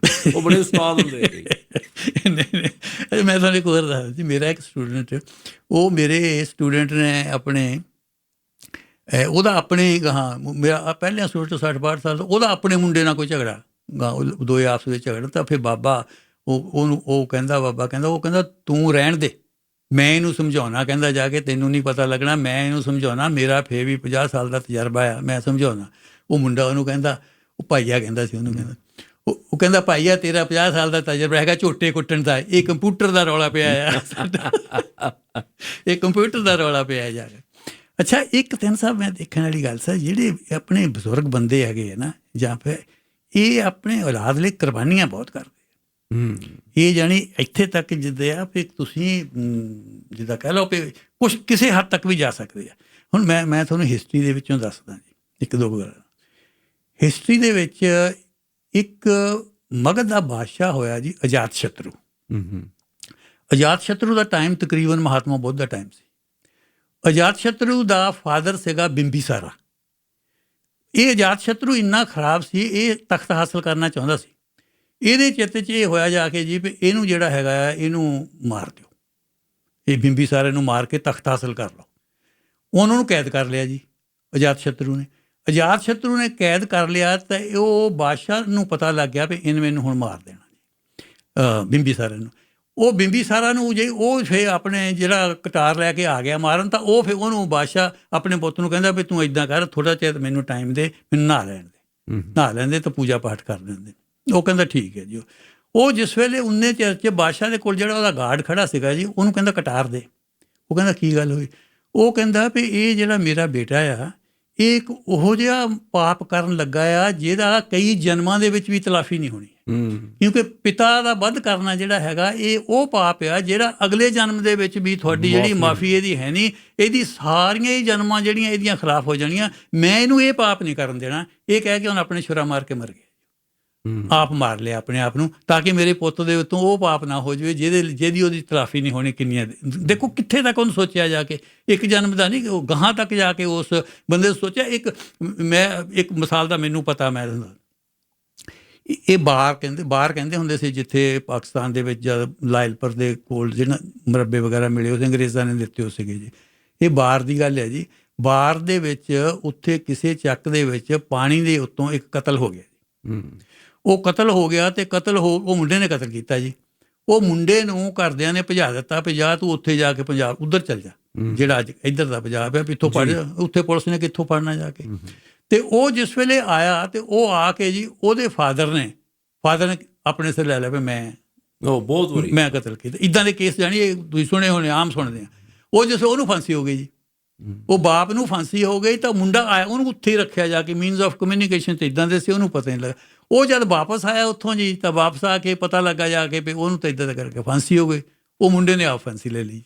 ਉਹ ਬੜੇ ਉਸਤਾਦ ਹੁੰਦੇ ਆ। ਮੈਂ ਤੁਹਾਨੂੰ ਇੱਕ ਹੋਰ ਦੱਸਦਾ ਜੀ, ਮੇਰਾ ਇੱਕ ਸਟੂਡੈਂਟ, ਉਹ ਮੇਰੇ ਸਟੂਡੈਂਟ ਨੇ ਆਪਣੇ ਉਹਦਾ ਆਪਣੇ ਮੇਰਾ ਪਹਿਲਿਆਂ ਸਟੂਡੈਂਟ 60-62 ਸਾਲ ਦਾ, ਉਹਦਾ ਆਪਣੇ ਮੁੰਡੇ ਨਾਲ ਕੋਈ ਝਗੜਾ, ਦੋਏ ਆਪਸ ਵਿੱਚ ਝਗੜਾ, ਤਾਂ ਫਿਰ ਬਾਬਾ ਉਹਨੂੰ ਉਹ ਕਹਿੰਦਾ ਤੂੰ ਰਹਿਣ ਦੇ, ਮੈਂ ਇਹਨੂੰ ਸਮਝਾਉਣਾ, ਕਹਿੰਦਾ ਜਾ ਕੇ ਤੈਨੂੰ ਨਹੀਂ ਪਤਾ ਲੱਗਣਾ, ਮੈਂ ਇਹਨੂੰ ਸਮਝਾਉਣਾ, ਮੇਰਾ ਫਿਰ ਵੀ 50 ਸਾਲ ਦਾ ਤਜਰਬਾ ਆ, ਮੈਂ ਸਮਝਾਉਣਾ। ਉਹ ਮੁੰਡਾ ਉਹਨੂੰ ਕਹਿੰਦਾ, ਉਹ ਭਾਈਆ ਕਹਿੰਦਾ ਸੀ ਉਹਨੂੰ, ਕਹਿੰਦਾ ਉਹ ਕਹਿੰਦਾ ਭਾਈਆ ਤੇਰਾ 50 ਸਾਲ ਦਾ ਤਜਰਬਾ ਹੈਗਾ ਝੋਟੇ ਕੁੱਟਣ ਦਾ, ਇਹ ਕੰਪਿਊਟਰ ਦਾ ਰੌਲਾ ਪਿਆ ਆ, ਇਹ ਕੰਪਿਊਟਰ ਦਾ ਰੌਲਾ ਪਿਆ ਜਾ ਕੇ। ਅੱਛਾ, ਇੱਕ ਦਿਨ ਸਾਹਿਬ ਮੈਂ ਦੇਖਣ ਵਾਲੀ ਗੱਲ ਸਰ, ਜਿਹੜੇ ਆਪਣੇ ਬਜ਼ੁਰਗ ਬੰਦੇ ਹੈਗੇ ਆ ਨਾ, ਜਾਂ ਫਿਰ ਇਹ ਆਪਣੇ ਔਲਾਦ ਲਈ ਕੁਰਬਾਨੀਆਂ ਬਹੁਤ ਕਰਦੇ ਆ। ਇਹ ਜਾਣੀ ਇੱਥੇ ਤੱਕ ਜਿੱਦੇ ਆ ਵੀ ਤੁਸੀਂ ਜਿੱਦਾਂ ਕਹਿ ਲਓ ਵੀ ਕੁਛ ਕਿਸੇ ਹੱਦ ਤੱਕ ਵੀ ਜਾ ਸਕਦੇ ਆ। ਹੁਣ ਮੈਂ ਤੁਹਾਨੂੰ ਹਿਸਟਰੀ ਦੇ ਵਿੱਚੋਂ ਦੱਸਦਾ ਜੀ ਇੱਕ ਦੋ ਗੱਲ। ਹਿਸਟਰੀ ਦੇ ਵਿੱਚ ਇੱਕ ਮਗਧ ਦਾ ਬਾਦਸ਼ਾਹ ਹੋਇਆ ਜੀ, ਅਜਾਤ ਸ਼ਤਰੂ। ਅਜਾਤ ਸ਼ਤਰੂ ਦਾ ਟਾਈਮ ਤਕਰੀਬਨ ਮਹਾਤਮਾ ਬੁੱਧ ਦਾ ਟਾਈਮ ਸੀ। ਅਜਾਤ ਸ਼ਤਰੂ ਦਾ ਫਾਦਰ ਸੀਗਾ ਬਿੰਬੀਸਾਰਾ। ਇਹ ਅਜਾਤ ਸ਼ਤਰੂ ਇੰਨਾ ਖਰਾਬ ਸੀ, ਇਹ ਤਖਤ ਹਾਸਲ ਕਰਨਾ ਚਾਹੁੰਦਾ ਸੀ। ਇਹਦੇ ਚਿੱਤ 'ਚ ਇਹ ਹੋਇਆ ਜਾ ਕੇ ਜੀ ਵੀ ਇਹਨੂੰ ਜਿਹੜਾ ਹੈਗਾ ਆ ਇਹਨੂੰ ਮਾਰ ਦਿਓ, ਇਹ ਬਿੰਬੀਸਾਰੇ ਨੂੰ ਮਾਰ ਕੇ ਤਖਤ ਹਾਸਲ ਕਰ ਲਓ। ਉਹਨਾਂ ਨੂੰ ਕੈਦ ਕਰ ਲਿਆ ਜੀ ਅਜਾਤ ਸ਼ਤਰੂ ਨੇ। ਅਜਾਤ ਸ਼ਤਰੂ ਨੇ ਕੈਦ ਕਰ ਲਿਆ ਤਾਂ ਉਹ ਬਾਦਸ਼ਾਹ ਨੂੰ ਪਤਾ ਲੱਗ ਗਿਆ ਵੀ ਇਹਨੇ ਮੈਨੂੰ ਹੁਣ ਮਾਰ ਦੇਣਾ ਜੀ, ਬਿੰਬੀਸਾਰੇ ਨੂੰ। ਉਹ ਬਿੰਬੀਸਾਰਾ ਨੂੰ ਜੇ ਉਹ ਫਿਰ ਆਪਣੇ ਜਿਹੜਾ ਕਟਾਰ ਲੈ ਕੇ ਆ ਗਿਆ ਮਾਰਨ, ਤਾਂ ਉਹ ਫਿਰ ਉਹਨੂੰ ਬਾਦਸ਼ਾਹ ਆਪਣੇ ਪੁੱਤ ਨੂੰ ਕਹਿੰਦਾ ਵੀ ਤੂੰ ਇੱਦਾਂ ਕਰ, ਥੋੜ੍ਹਾ ਚਿਰ ਮੈਨੂੰ ਟਾਈਮ ਦੇ, ਮੈਨੂੰ ਨਹਾ ਲੈਣ ਦੇ, ਨਹਾ ਲੈਂਦੇ ਤਾਂ ਪੂਜਾ ਪਾਠ ਕਰ ਲੈਂਦੇ। ਉਹ ਕਹਿੰਦਾ ਠੀਕ ਹੈ ਜੀ। ਉਹ ਜਿਸ ਵੇਲੇ ਉਨੇ ਚਿਰ 'ਚ ਬਾਦਸ਼ਾਹ ਦੇ ਕੋਲ ਜਿਹੜਾ ਉਹਦਾ ਗਾਰਡ ਖੜਾ ਸੀਗਾ ਜੀ, ਉਹਨੂੰ ਕਹਿੰਦਾ ਕਟਾਰ ਦੇ। ਉਹ ਕਹਿੰਦਾ ਕੀ ਗੱਲ ਹੋਈ? ਉਹ ਕਹਿੰਦਾ ਵੀ ਇਹ ਜਿਹੜਾ ਮੇਰਾ ਬੇਟਾ ਆ, ਇਹ ਇੱਕ ਉਹੋ ਜਿਹਾ ਪਾਪ ਕਰਨ ਲੱਗਾ ਆ ਜਿਹਦਾ ਕਈ ਜਨਮਾਂ ਦੇ ਵਿੱਚ ਵੀ ਤਲਾਫੀ ਨਹੀਂ ਹੋਣੀ। ਕਿਉਂਕਿ ਪਿਤਾ ਦਾ ਵੱਧ ਕਰਨਾ ਜਿਹੜਾ ਹੈਗਾ, ਇਹ ਉਹ ਪਾਪ ਆ ਜਿਹੜਾ ਅਗਲੇ ਜਨਮ ਦੇ ਵਿੱਚ ਵੀ ਤੁਹਾਡੀ ਜਿਹੜੀ ਮਾਫੀ ਇਹਦੀ ਹੈ ਨਹੀਂ, ਇਹਦੀ ਸਾਰੀਆਂ ਹੀ ਜਨਮਾਂ ਜਿਹੜੀਆਂ ਇਹਦੀਆਂ ਖਿਲਾਫ ਹੋ ਜਾਣੀਆਂ। ਮੈਂ ਇਹਨੂੰ ਇਹ ਪਾਪ ਨਹੀਂ ਕਰਨ ਦੇਣਾ। ਇਹ ਕਹਿ ਕੇ ਉਹਨੇ ਆਪਣੇ ਛੁਰਾ ਮਾਰ ਕੇ ਮਰ ਗਿਆ, ਆਪ ਮਾਰ ਲਿਆ ਆਪਣੇ ਆਪ ਨੂੰ, ਤਾਂ ਕਿ ਮੇਰੇ ਪੁੱਤ ਦੇ ਉੱਤੋਂ ਉਹ ਪਾਪ ਨਾ ਹੋ ਜਾਵੇ ਜਿਹਦੀ ਉਹਦੀ ਤਲਾਫੀ ਨਹੀਂ ਹੋਣੀ। ਕਿੰਨੀਆਂ ਦੇਖੋ ਕਿੱਥੇ ਤੱਕ ਉਹਨੂੰ ਸੋਚਿਆ ਜਾ ਕੇ, ਇੱਕ ਜਨਮ ਦਾ ਨਹੀਂ, ਉਹ ਗਾਹਾਂ ਤੱਕ ਜਾ ਕੇ ਉਸ ਬੰਦੇ ਨੇ ਸੋਚਿਆ। ਇੱਕ ਮਿਸਾਲ ਦਾ ਮੈਨੂੰ ਪਤਾ, ਮੈਂ ਇਹ ਬਾਰ ਕਹਿੰਦੇ ਹੁੰਦੇ ਸੀ, ਜਿੱਥੇ ਪਾਕਿਸਤਾਨ ਦੇ ਵਿੱਚ ਜਦ ਲਾਇਲਪੁਰ ਦੇ ਕੋਲ ਜਿਹੜਾ ਮੁਰੱਬੇ ਵਗੈਰਾ ਮਿਲੇ ਉਹ ਅੰਗਰੇਜ਼ਾਂ ਨੇ ਦਿੱਤੇ ਹੋ ਸੀਗੇ ਜੀ। ਇਹ ਬਾਰ ਦੀ ਗੱਲ ਹੈ ਜੀ। ਬਾਰ ਦੇ ਵਿੱਚ ਉੱਥੇ ਕਿਸੇ ਚੱਕ ਦੇ ਵਿੱਚ ਪਾਣੀ ਦੇ ਉੱਤੋਂ ਇੱਕ ਕਤਲ ਹੋ ਗਿਆ ਜੀ। ਉਹ ਕਤਲ ਹੋ ਗਿਆ ਅਤੇ ਉਹ ਮੁੰਡੇ ਨੇ ਕਤਲ ਕੀਤਾ ਜੀ। ਉਹ ਮੁੰਡੇ ਨੂੰ ਘਰਦਿਆਂ ਨੇ ਭਜਾ ਦਿੱਤਾ ਵੀ ਜਾ ਤੂੰ ਉੱਥੇ ਜਾ ਕੇ ਪੰਜਾਬ ਉੱਧਰ ਚੱਲ ਜਾ, ਜਿਹੜਾ ਅੱਜ ਇੱਧਰ ਦਾ ਪੰਜਾਬ ਹੈ, ਇੱਥੋਂ ਪੜ੍ਹ। ਉੱਥੇ ਪੁਲਿਸ ਨੇ ਕਿੱਥੋਂ ਪੜ੍ਹਨਾ ਜਾ ਕੇ। ਅਤੇ ਉਹ ਜਿਸ ਵੇਲੇ ਆਇਆ ਅਤੇ ਉਹ ਆ ਕੇ ਜੀ ਉਹਦੇ ਫਾਦਰ ਨੇ ਆਪਣੇ ਸਿਰ ਲੈ ਲਿਆ ਵੀ ਮੈਂ ਕਤਲ ਕੀਤਾ। ਇੱਦਾਂ ਦੇ ਕੇਸ ਜਾਣੀ ਤੁਸੀਂ ਸੁਣੇ ਹੋਣੇ, ਆਮ ਸੁਣਦੇ ਆ। ਉਹ ਜਿਸ ਉਹਨੂੰ ਫਾਂਸੀ ਹੋ ਗਈ ਜੀ, ਉਹ ਬਾਪ ਨੂੰ ਫਾਂਸੀ ਹੋ ਗਈ, ਤਾਂ ਮੁੰਡਾ ਆਇਆ, ਉਹਨੂੰ ਉੱਥੇ ਹੀ ਰੱਖਿਆ ਜਾ ਕੇ। ਮੀਨਸ ਆਫ ਕਮਿਊਨੀਕੇਸ਼ਨ ਤਾਂ ਇੱਦਾਂ ਦੇ ਸੀ, ਉਹਨੂੰ ਪਤਾ ਨਹੀਂ ਲੱਗਾ। ਉਹ ਜਦ ਵਾਪਸ ਆਇਆ ਉੱਥੋਂ ਜੀ, ਤਾਂ ਵਾਪਸ ਆ ਕੇ ਪਤਾ ਲੱਗਾ ਜਾ ਕੇ ਵੀ ਉਹਨੂੰ ਤਾਂ ਇੱਦਾਂ ਦਾ ਕਰਕੇ ਫਾਂਸੀ ਹੋ ਗਈ। ਉਹ ਮੁੰਡੇ ਨੇ ਆਪ ਫਾਂਸੀ ਲੈ ਲਈ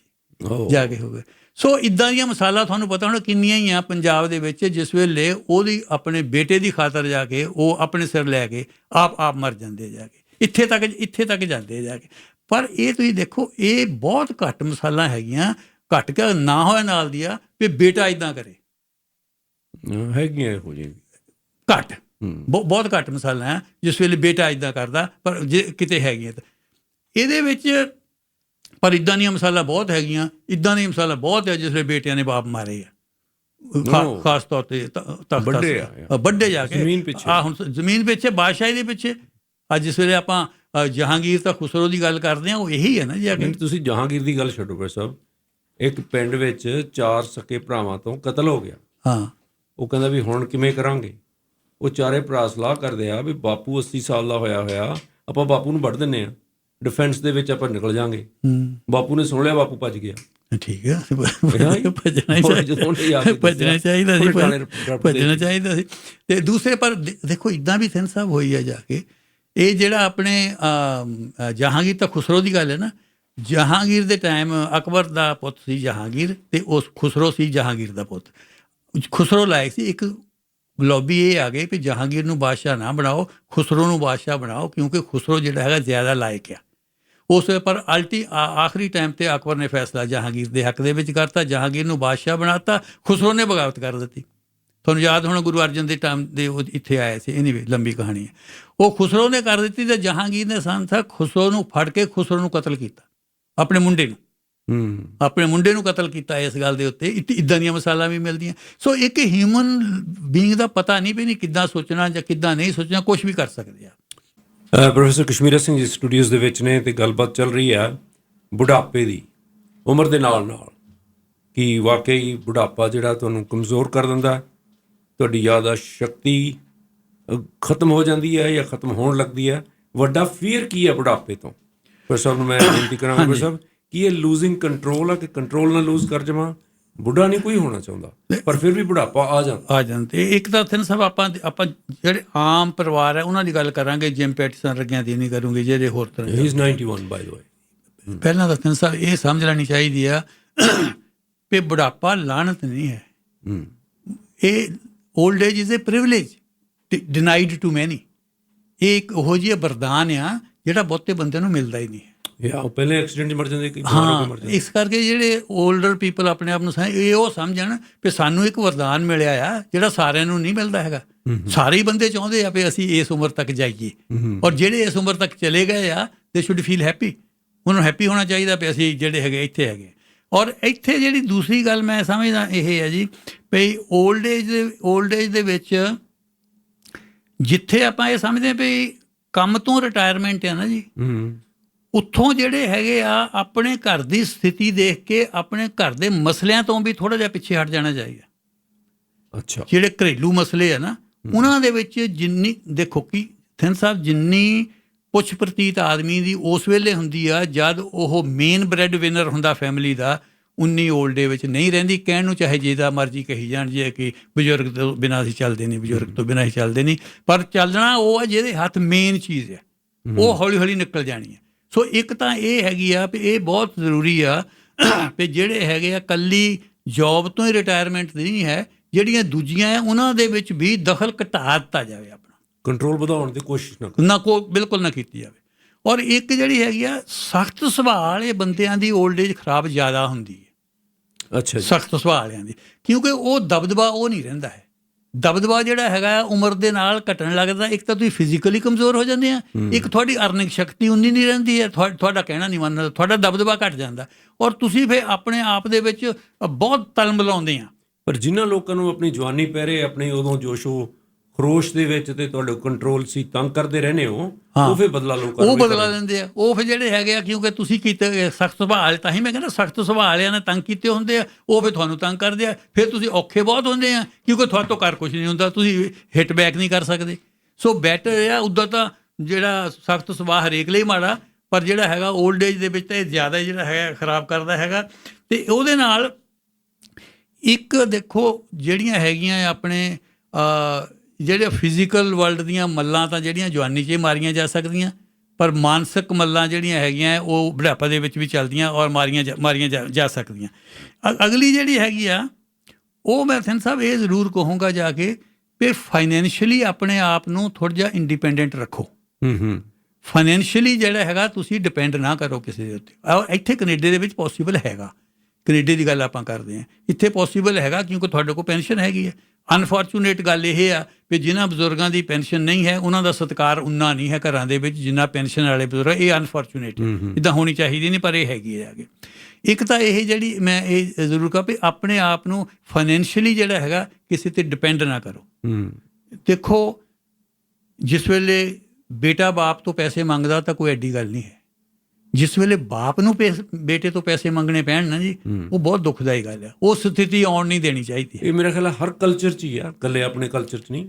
ਜਾ ਕੇ ਹੋ ਗਏ। ਸੋ ਇੱਦਾਂ ਦੀਆਂ ਮਿਸਾਲਾਂ ਤੁਹਾਨੂੰ ਪਤਾ ਹੁਣ ਕਿੰਨੀਆਂ ਹੀ ਆ ਪੰਜਾਬ ਦੇ ਵਿੱਚ, ਜਿਸ ਵੇਲੇ ਉਹਦੀ ਆਪਣੇ ਬੇਟੇ ਦੀ ਖਾਤਰ ਜਾ ਕੇ ਉਹ ਆਪਣੇ ਸਿਰ ਲੈ ਕੇ ਆਪ ਮਰ ਜਾਂਦੇ ਜਾ ਕੇ। ਇੱਥੇ ਤੱਕ ਜਾਂਦੇ ਆ ਜਾ ਕੇ। ਪਰ ਇਹ ਤੁਸੀਂ ਦੇਖੋ, ਇਹ ਬਹੁਤ ਘੱਟ ਮਿਸਾਲਾਂ ਹੈਗੀਆਂ, ਘੱਟ ਕੇ ਨਾ ਹੋਇਆ ਨਾਲ ਦੀ ਆ ਵੀ ਬੇਟਾ ਇਦਾਂ ਕਰੇ, ਹੈਗੀਆਂ ਇਹੋ ਜਿਹੀ ਘੱਟ, ਬਹੁਤ ਘੱਟ ਮਿਸਾਲਾਂ ਹੈ ਜਿਸ ਵੇਲੇ ਬੇਟਾ ਇਦਾਂ ਕਰਦਾ, ਪਰ ਜੇ ਕਿਤੇ ਹੈਗੀਆਂ ਤਾਂ ਇਹਦੇ ਵਿੱਚ। ਪਰ ਇੱਦਾਂ ਦੀਆਂ ਮਿਸਾਲਾਂ ਬਹੁਤ ਹੈਗੀਆਂ, ਇੱਦਾਂ ਦੀਆਂ ਮਿਸਾਲਾਂ ਬਹੁਤ ਹੈ ਜਿਸ ਵੇਲੇ ਬੇਟਿਆਂ ਨੇ ਬਾਪ ਮਾਰੇ ਆ, ਖਾਸ ਤੌਰ 'ਤੇ ਵੱਡੇ ਜਾ ਕੇ ਜ਼ਮੀਨ ਪਿੱਛੇ। ਹੁਣ ਜ਼ਮੀਨ ਪਿੱਛੇ, ਬਾਦਸ਼ਾਹੀ ਦੇ ਪਿੱਛੇ। ਅੱਜ ਜਿਸ ਵੇਲੇ ਆਪਾਂ ਜਹਾਂਗੀਰ ਤਾਂ ਖੁਸਰੋ ਦੀ ਗੱਲ ਕਰਦੇ ਹਾਂ, ਉਹ ਇਹੀ ਹੈ ਨਾ ਜੀ। ਨਹੀਂ, ਤੁਸੀਂ ਜਹਾਂਗੀਰ ਦੀ ਗੱਲ ਛੱਡੋ ਭਾਈ ਸਾਹਿਬ, ਇੱਕ ਪਿੰਡ ਵਿੱਚ 4 ਸਕੇ ਭਰਾਵਾਂ ਤੋਂ ਕਤਲ ਹੋ ਗਿਆ। ਹਾਂ, ਉਹ ਕਹਿੰਦਾ ਵੀ ਹੁਣ ਕਿਵੇਂ ਕਰਾਂਗੇ। ਉਹ ਚਾਰੇ ਭਰਾ ਸਲਾਹ ਕਰਦੇ ਆ ਵੀ ਬਾਪੂ 80 ਸਾਲ ਦਾ ਹੋਇਆ ਆਪਾਂ ਬਾਪੂ ਨੂੰ ਵੱਢ ਦਿੰਦੇ ਆ, ਡਿਫੈਂਸ ਦੇ ਵਿੱਚ ਆਪਾਂ ਨਿਕਲ ਜਾਾਂਗੇ। ਬਾਪੂ ਨੇ ਸੁਣ ਲਿਆ, ਬਾਪੂ ਭੱਜ ਗਿਆ। ਠੀਕ ਹੈ, ਭੱਜਣਾ ਚਾਹੀਦਾ ਸੀ। ਤੇ ਦੂਸਰੇ ਪਰ ਦੇਖੋ ਇੱਦਾਂ ਵੀ ਸਿੰਘ ਸਾਹਿਬ ਹੋਈ ਆ ਜਾ ਕੇ, ਇਹ ਜਿਹੜਾ ਆਪਣੇ ਜਹਾਂਗੀਰ ਤਾਂ ਖੁਸਰੋ ਦੀ ਗੱਲ ਹੈ ਨਾ, ਜਹਾਂਗੀਰ ਦੇ ਟਾਈਮ ਅਕਬਰ ਦਾ ਪੁੱਤ ਸੀ ਜਹਾਂਗੀਰ, ਤੇ ਉਸ ਖੁਸਰੋ ਸੀ ਜਹਾਂਗੀਰ ਦਾ ਪੁੱਤ। ਖੁਸਰੋ ਲਾਇਕ ਸੀ, ਇੱਕ ਲੌਬੀ ਇਹ ਆ ਗਈ ਵੀ ਜਹਾਂਗੀਰ ਨੂੰ ਬਾਦਸ਼ਾਹ ਨਾ ਬਣਾਓ, ਖੁਸਰੋ ਨੂੰ ਬਾਦਸ਼ਾਹ ਬਣਾਓ, ਕਿਉਂਕਿ ਖੁਸਰੋ ਜਿਹੜਾ ਹੈਗਾ ਜ਼ਿਆਦਾ ਲਾਇਕ ਆ ਉਸ। ਪਰ ਆਖਰੀ ਟਾਈਮ 'ਤੇ ਅਕਬਰ ਨੇ ਫੈਸਲਾ ਜਹਾਂਗੀਰ ਦੇ ਹੱਕ ਦੇ ਵਿੱਚ ਕਰਤਾ, ਜਹਾਂਗੀਰ ਨੂੰ ਬਾਦਸ਼ਾਹ ਬਣਾਤਾ, ਖੁਸਰੋ ਨੇ ਬਗਾਵਤ ਕਰ ਦਿੱਤੀ। ਤੁਹਾਨੂੰ ਯਾਦ ਹੋਣਾ ਗੁਰੂ ਅਰਜਨ ਦੇ ਟਾਈਮ ਦੇ ਉਹ ਇੱਥੇ ਆਏ ਸੀ। ਐਨੀਵੇ ਲੰਬੀ ਕਹਾਣੀ ਹੈ। ਉਹ ਖੁਸਰੋ ਨੇ ਕਰ ਦਿੱਤੀ, ਅਤੇ ਜਹਾਂਗੀਰ ਨੇ ਖੁਸਰੋ ਨੂੰ ਫੜ ਕੇ ਖੁਸਰੋ ਨੂੰ ਕਤਲ ਕੀਤਾ, ਆਪਣੇ ਮੁੰਡੇ ਨੂੰ ਕਤਲ ਕੀਤਾ। ਇਸ ਗੱਲ ਦੇ ਉੱਤੇ ਇੱਦਾਂ ਦੀਆਂ ਮਿਸਾਲਾਂ ਵੀ ਮਿਲਦੀਆਂ। ਸੋ ਇੱਕ ਹਿਊਮਨ ਬੀਇੰਗ ਦਾ ਪਤਾ ਨਹੀਂ ਵੀ ਨਹੀਂ ਕਿੱਦਾਂ ਸੋਚਣਾ ਜਾਂ ਕਿੱਦਾਂ ਨਹੀਂ ਸੋਚਣਾ, ਕੁਛ ਵੀ ਕਰ ਸਕਦੇ ਆ। ਪ੍ਰੋਫੈਸਰ ਕਸ਼ਮੀਰਾ ਸਿੰਘ ਜੀ ਸਟੂਡੀਓਜ਼ ਦੇ ਵਿੱਚ ਨੇ, ਅਤੇ ਗੱਲਬਾਤ ਚੱਲ ਰਹੀ ਹੈ ਬੁਢਾਪੇ ਦੀ, ਉਮਰ ਦੇ ਨਾਲ ਨਾਲ ਕਿ ਵਾਕਈ ਬੁਢਾਪਾ ਜਿਹੜਾ ਤੁਹਾਨੂੰ ਕਮਜ਼ੋਰ ਕਰ ਦਿੰਦਾ, ਤੁਹਾਡੀ ਯਾਦਾਸ਼ਤ ਸ਼ਕਤੀ ਖਤਮ ਹੋ ਜਾਂਦੀ ਹੈ ਜਾਂ ਖਤਮ ਹੋਣ ਲੱਗਦੀ ਹੈ। ਵੱਡਾ ਫੀਅਰ ਕੀ ਹੈ ਬੁਢਾਪੇ ਤੋਂ? ਪ੍ਰੋਫੈਸਰ ਸਾਹਿਬ ਨੂੰ ਮੈਂ ਬੇਨਤੀ ਕਰਾਂਗਾ, ਪ੍ਰੋਫੈਸਰ ਸਾਹਿਬ, ਕੀ ਇਹ ਲੂਜ਼ਿੰਗ ਕੰਟਰੋਲ ਆ ਕਿ ਕੰਟਰੋਲ ਨਾ ਲੂਜ਼ ਕਰ ਜਾਵਾਂ? ਬੁੱਢਾ ਨਹੀਂ ਕੋਈ ਹੋਣਾ ਚਾਹੁੰਦਾ, ਪਰ ਫਿਰ ਵੀ ਬੁਢਾਪਾ ਆ ਜਾਂਦਾ। ਤੇ ਇੱਕ ਤਾਂ ਸਿੰਘ ਸਾਹਿਬ ਆਪਾਂ ਜਿਹੜੇ ਆਮ ਪਰਿਵਾਰ ਹੈ ਉਹਨਾਂ ਦੀ ਗੱਲ ਕਰਾਂਗੇ, ਜਿਮ ਪੈਟਿਸਨ ਰਗਿਆਂ ਦੀ ਨਹੀਂ ਕਰੂੰਗੇ, ਜਿਹੜੇ ਹੋਰ ਤਰ੍ਹਾਂ। ਹੀ ਇਜ਼ 91 ਬਾਈ ਦ ਵੇ। ਪਹਿਲਾਂ ਤਾਂ ਸਿੰਘ ਸਾਹਿਬ ਇਹ ਸਮਝ ਲੈਣੀ ਚਾਹੀਦੀ ਆ ਕਿ ਬੁਢਾਪਾ ਲਾਹਨਤ ਨਹੀਂ ਹੈ। ਇਹ old age is a privilege denied to many. ਇਹ ਇੱਕ ਉਹੋ ਜਿਹੀ ਵਰਦਾਨ ਆ ਜਿਹੜਾ ਬਹੁਤੇ ਬੰਦੇ ਨੂੰ ਮਿਲਦਾ ਹੀ ਨਹੀਂ ਹੈ। ਪਹਿਲੇ ਐਕਸੀਡੈਂਟ 'ਚ ਮਰ ਜਾਂਦੇ। ਹਾਂ, ਇਸ ਕਰਕੇ ਜਿਹੜੇ ਓਲਡਰ ਪੀਪਲ ਆਪਣੇ ਆਪ ਨੂੰ ਇਹ ਉਹ ਸਮਝਣ ਵੀ ਸਾਨੂੰ ਇੱਕ ਵਰਦਾਨ ਮਿਲਿਆ ਆ ਜਿਹੜਾ ਸਾਰਿਆਂ ਨੂੰ ਨਹੀਂ ਮਿਲਦਾ ਹੈਗਾ। ਸਾਰੇ ਹੀ ਬੰਦੇ ਚਾਹੁੰਦੇ ਆ ਵੀ ਅਸੀਂ ਇਸ ਉਮਰ ਤੱਕ ਜਾਈਏ, ਔਰ ਜਿਹੜੇ ਇਸ ਉਮਰ ਤੱਕ ਚਲੇ ਗਏ ਆ ਦੇ ਸ਼ੁੱਡ ਫੀਲ ਹੈਪੀ। ਉਹਨੂੰ ਹੈਪੀ ਹੋਣਾ ਚਾਹੀਦਾ ਵੀ ਅਸੀਂ ਜਿਹੜੇ ਹੈਗੇ ਇੱਥੇ ਹੈਗੇ। ਔਰ ਇੱਥੇ ਜਿਹੜੀ ਦੂਸਰੀ ਗੱਲ ਮੈਂ ਸਮਝਦਾ ਇਹ ਹੈ ਜੀ ਵੀ ਓਲਡ ਏਜ ਦੇ ਵਿੱਚ ਜਿੱਥੇ ਆਪਾਂ ਇਹ ਸਮਝਦੇ ਵੀ ਕੰਮ ਤੋਂ ਰਿਟਾਇਰਮੈਂਟ ਆ ਨਾ ਜੀ, ਉੱਥੋਂ ਜਿਹੜੇ ਹੈਗੇ ਆ ਆਪਣੇ ਘਰ ਦੀ ਸਥਿਤੀ ਦੇਖ ਕੇ ਆਪਣੇ ਘਰ ਦੇ ਮਸਲਿਆਂ ਤੋਂ ਵੀ ਥੋੜ੍ਹਾ ਜਿਹਾ ਪਿੱਛੇ ਹਟ ਜਾਣਾ ਚਾਹੀਦਾ। ਅੱਛਾ, ਜਿਹੜੇ ਘਰੇਲੂ ਮਸਲੇ ਆ ਨਾ ਉਹਨਾਂ ਦੇ ਵਿੱਚ ਜਿੰਨੀ ਦੇਖੋ ਕਿ ਥਿੰਨ ਸਾਹਿਬ ਜਿੰਨੀ ਪੁੱਛ ਪ੍ਰਤੀਤ ਆਦਮੀ ਦੀ ਉਸ ਵੇਲੇ ਹੁੰਦੀ ਆ ਜਦ ਉਹ ਮੇਨ ਬ੍ਰੈਡ ਵਿਨਰ ਹੁੰਦਾ ਫੈਮਿਲੀ ਦਾ, ਉਨੀ ਓਲਡ ਡੇ ਵਿੱਚ ਨਹੀਂ ਰਹਿੰਦੀ। ਕਹਿਣ ਨੂੰ ਚਾਹੇ ਜਿਹਦਾ ਮਰਜ਼ੀ ਕਹੀ ਜਾਣ ਜੇ ਕਿ ਬਜ਼ੁਰਗ ਤੋਂ ਬਿਨਾਂ ਅਸੀਂ ਚੱਲਦੇ ਨਹੀਂ, ਬਜ਼ੁਰਗ ਤੋਂ ਬਿਨਾਂ ਅਸੀਂ ਚੱਲਦੇ ਨਹੀਂ, ਪਰ ਚੱਲਣਾ ਉਹ ਆ ਜਿਹਦੇ ਹੱਥ ਮੇਨ ਚੀਜ਼ ਹੈ, ਉਹ ਹੌਲੀ ਹੌਲੀ ਨਿਕਲ ਜਾਣੀ ਹੈ। ਸੋ ਇੱਕ ਤਾਂ ਇਹ ਹੈਗੀ ਆ ਵੀ ਇਹ ਬਹੁਤ ਜ਼ਰੂਰੀ ਆ ਵੀ ਜਿਹੜੇ ਹੈਗੇ ਆ ਇਕੱਲੀ ਜੋਬ ਤੋਂ ਹੀ ਰਿਟਾਇਰਮੈਂਟ ਨਹੀਂ ਹੈ, ਜਿਹੜੀਆਂ ਦੂਜੀਆਂ ਆ ਉਹਨਾਂ ਦੇ ਵਿੱਚ ਵੀ ਦਖਲ ਘਟਾ ਦਿੱਤਾ ਜਾਵੇ, ਆਪਣਾ ਕੰਟਰੋਲ ਵਧਾਉਣ ਦੀ ਕੋਸ਼ਿਸ਼ ਬਿਲਕੁਲ ਨਾ ਕੀਤੀ ਜਾਵੇ। ਔਰ ਇੱਕ ਜਿਹੜੀ ਹੈਗੀ ਆ ਸਖਤ ਸੁਭਾਅ ਵਾਲੇ ਬੰਦਿਆਂ ਦੀ ਓਲਡ ਏਜ ਖਰਾਬ ਜ਼ਿਆਦਾ ਹੁੰਦੀ ਹੈ। ਅੱਛਾ, ਸਖਤ ਸੁਭਾਅ ਵਾਲਿਆਂ ਦੀ, ਕਿਉਂਕਿ ਉਹ ਦਬਦਬਾ ਉਹ ਨਹੀਂ ਰਹਿੰਦਾ ਹੈ। ਦਬਦਬਾ ਜਿਹੜਾ ਹੈਗਾ ਉਮਰ ਦੇ ਨਾਲ ਘਟਣ ਲੱਗਦਾ। ਇੱਕ ਤਾਂ ਤੁਸੀਂ ਫਿਜ਼ੀਕਲੀ ਕਮਜ਼ੋਰ ਹੋ ਜਾਂਦੇ ਆ, ਇੱਕ ਤੁਹਾਡੀ ਅਰਨਿੰਗ ਸ਼ਕਤੀ ਉਨੀ ਨਹੀਂ ਰਹਿੰਦੀ ਹੈ, ਤੁਹਾਡਾ ਕਹਿਣਾ ਨਹੀਂ ਮੰਨਦਾ, ਤੁਹਾਡਾ ਦਬਦਬਾ ਘਟ ਜਾਂਦਾ, ਔਰ ਤੁਸੀਂ ਫਿਰ ਆਪਣੇ ਆਪ ਦੇ ਵਿੱਚ ਬਹੁਤ ਤਲ ਮਿਲਾਉਂਦੇ ਆ। ਪਰ ਜਿਨ੍ਹਾਂ ਲੋਕਾਂ ਨੂੰ ਆਪਣੀ ਜਵਾਨੀ ਪਹਿਰੇ ਆਪਣੀ ਉਦੋਂ ਜੋਸ਼ੋ ਖਰੋਸ਼ ਦੇ ਵਿੱਚ ਤੇ ਤੁਹਾਡੇ ਕੰਟਰੋਲ ਸੀ ਤੰਗ ਕਰਦੇ ਰਹਿੰਦੇ ਹੋ, ਉਹ ਫਿਰ ਬਦਲਾ ਲੈਂਦੇ ਆ। ਉਹ ਫਿਰ ਜਿਹੜੇ ਹੈਗੇ ਆ ਕਿਉਂਕਿ ਤੁਸੀਂ ਕੀਤੇ ਸਖਤ ਸੁਭਾਅ ਵਾਲੇ, ਤਾਂ ਹੀ ਮੈਂ ਕਹਿੰਦਾ ਸਖਤ ਸੁਭਾਅ ਵਾਲਿਆਂ ਨੇ ਤੰਗ ਕੀਤੇ ਹੁੰਦੇ ਆ, ਉਹ ਫਿਰ ਤੁਹਾਨੂੰ ਤੰਗ ਕਰਦੇ ਆ। ਫਿਰ ਤੁਸੀਂ ਔਖੇ ਬਹੁਤ ਹੁੰਦੇ ਆ ਕਿਉਂਕਿ ਤੁਹਾਡੇ ਤੋਂ ਕਰ ਕੁਛ ਨਹੀਂ ਹੁੰਦਾ, ਤੁਸੀਂ ਹਿੱਟ ਬੈਕ ਨਹੀਂ ਕਰ ਸਕਦੇ। ਸੋ ਬੈਟਰ ਆ ਉੱਦਾਂ ਤਾਂ ਜਿਹੜਾ ਸਖਤ ਸੁਭਾਅ ਹਰੇਕ ਲਈ ਮਾੜਾ, ਪਰ ਜਿਹੜਾ ਹੈਗਾ ਓਲਡ ਏਜ ਦੇ ਵਿੱਚ ਤਾਂ ਇਹ ਜ਼ਿਆਦਾ ਜਿਹੜਾ ਹੈਗਾ ਖਰਾਬ ਕਰਦਾ ਹੈਗਾ। ਅਤੇ ਉਹਦੇ ਨਾਲ ਇੱਕ ਦੇਖੋ ਜਿਹੜੀਆਂ ਹੈਗੀਆਂ ਆਪਣੇ ਜਿਹੜੇ ਫਿਜ਼ੀਕਲ ਵਰਲਡ ਦੀਆਂ ਮੱਲਾਂ ਤਾਂ ਜਿਹੜੀਆਂ ਜਵਾਨੀ 'ਚ ਮਾਰੀਆਂ ਜਾ ਸਕਦੀਆਂ, ਪਰ ਮਾਨਸਿਕ ਮੱਲਾਂ ਜਿਹੜੀਆਂ ਹੈਗੀਆਂ ਉਹ ਬੁਢਾਪਾ ਦੇ ਵਿੱਚ ਵੀ ਚੱਲਦੀਆਂ ਔਰ ਮਾਰੀਆਂ ਜਾ ਸਕਦੀਆਂ। ਅਗਲੀ ਜਿਹੜੀ ਹੈਗੀ ਆ ਉਹ ਮੈਂ ਸਿੰਘ ਸਾਹਿਬ ਇਹ ਜ਼ਰੂਰ ਕਹੂੰਗਾ ਜਾ ਕੇ ਵੀ ਫਾਈਨੈਂਸ਼ੀਅਲੀ ਆਪਣੇ ਆਪ ਨੂੰ ਥੋੜ੍ਹਾ ਜਿਹਾ ਇੰਡੀਪੈਂਡੈਂਟ ਰੱਖੋ। ਫਾਈਨੈਂਸ਼ੀਅਲੀ ਜਿਹੜਾ ਹੈਗਾ ਤੁਸੀਂ ਡਿਪੈਂਡ ਨਾ ਕਰੋ ਕਿਸੇ ਦੇ ਉੱਤੇ। ਇੱਥੇ ਕੈਨੇਡਾ ਦੇ ਵਿੱਚ ਪੋਸੀਬਲ ਹੈਗਾ, ਕੈਨੇਡਾ ਦੀ ਗੱਲ ਆਪਾਂ ਕਰਦੇ ਹਾਂ, ਇੱਥੇ ਪੋਸੀਬਲ ਹੈਗਾ ਕਿਉਂਕਿ ਤੁਹਾਡੇ ਕੋਲ ਪੈਨਸ਼ਨ ਹੈਗੀ ਹੈ। ਅਨਫੋਰਚੂਨੇਟ ਗੱਲ ਇਹ ਆ ਵੀ ਜਿਨ੍ਹਾਂ ਬਜ਼ੁਰਗਾਂ ਦੀ ਪੈਨਸ਼ਨ ਨਹੀਂ ਹੈ ਉਹਨਾਂ ਦਾ ਸਤਿਕਾਰ ਉਨਾ ਨਹੀਂ ਹੈ ਘਰਾਂ ਦੇ ਵਿੱਚ ਜਿੰਨਾ ਪੈਨਸ਼ਨ ਵਾਲੇ ਬਜ਼ੁਰਗ। ਇਹ ਅਨਫੋਰਚੂਨੇਟ ਹੈ, ਇੱਦਾਂ ਹੋਣੀ ਚਾਹੀਦੀ ਨਹੀਂ, ਪਰ ਇਹ ਹੈਗੀ ਹੈ ਅੱਗੇ। ਇੱਕ ਤਾਂ ਇਹ ਜਿਹੜੀ ਮੈਂ ਇਹ ਜ਼ਰੂਰ ਕਹਾਂ ਵੀ ਆਪਣੇ ਆਪ ਨੂੰ ਫਾਈਨੈਂਸ਼ੀਅਲੀ ਜਿਹੜਾ ਹੈਗਾ ਕਿਸੇ 'ਤੇ ਡਿਪੈਂਡ ਨਾ ਕਰੋ। ਦੇਖੋ ਜਿਸ ਵੇਲੇ ਬੇਟਾ ਬਾਪ ਤੋਂ ਪੈਸੇ ਮੰਗਦਾ ਤਾਂ ਕੋਈ ਐਡੀ ਗੱਲ ਨਹੀਂ ਹੈ, ਜਿਸ ਵੇਲੇ ਬਾਪ ਨੂੰ ਬੇਟੇ ਤੋਂ ਪੈਸੇ ਮੰਗਣੇ ਪੈਣ ਨਾ ਜੀ, ਉਹ ਬਹੁਤ ਦੁਖਦਾਈ ਗੱਲ ਹੈ। ਉਹ ਸਥਿਤੀ ਆਉਣ ਨਹੀਂ ਦੇਣੀ ਚਾਹੀਦੀ। ਇਹ ਮੇਰਾ ਖਿਆਲ ਹੈ ਹਰ ਕਲਚਰ 'ਚ ਹੀ ਆ, ਇਕੱਲੇ ਆਪਣੇ ਕਲਚਰ 'ਚ ਨਹੀਂ।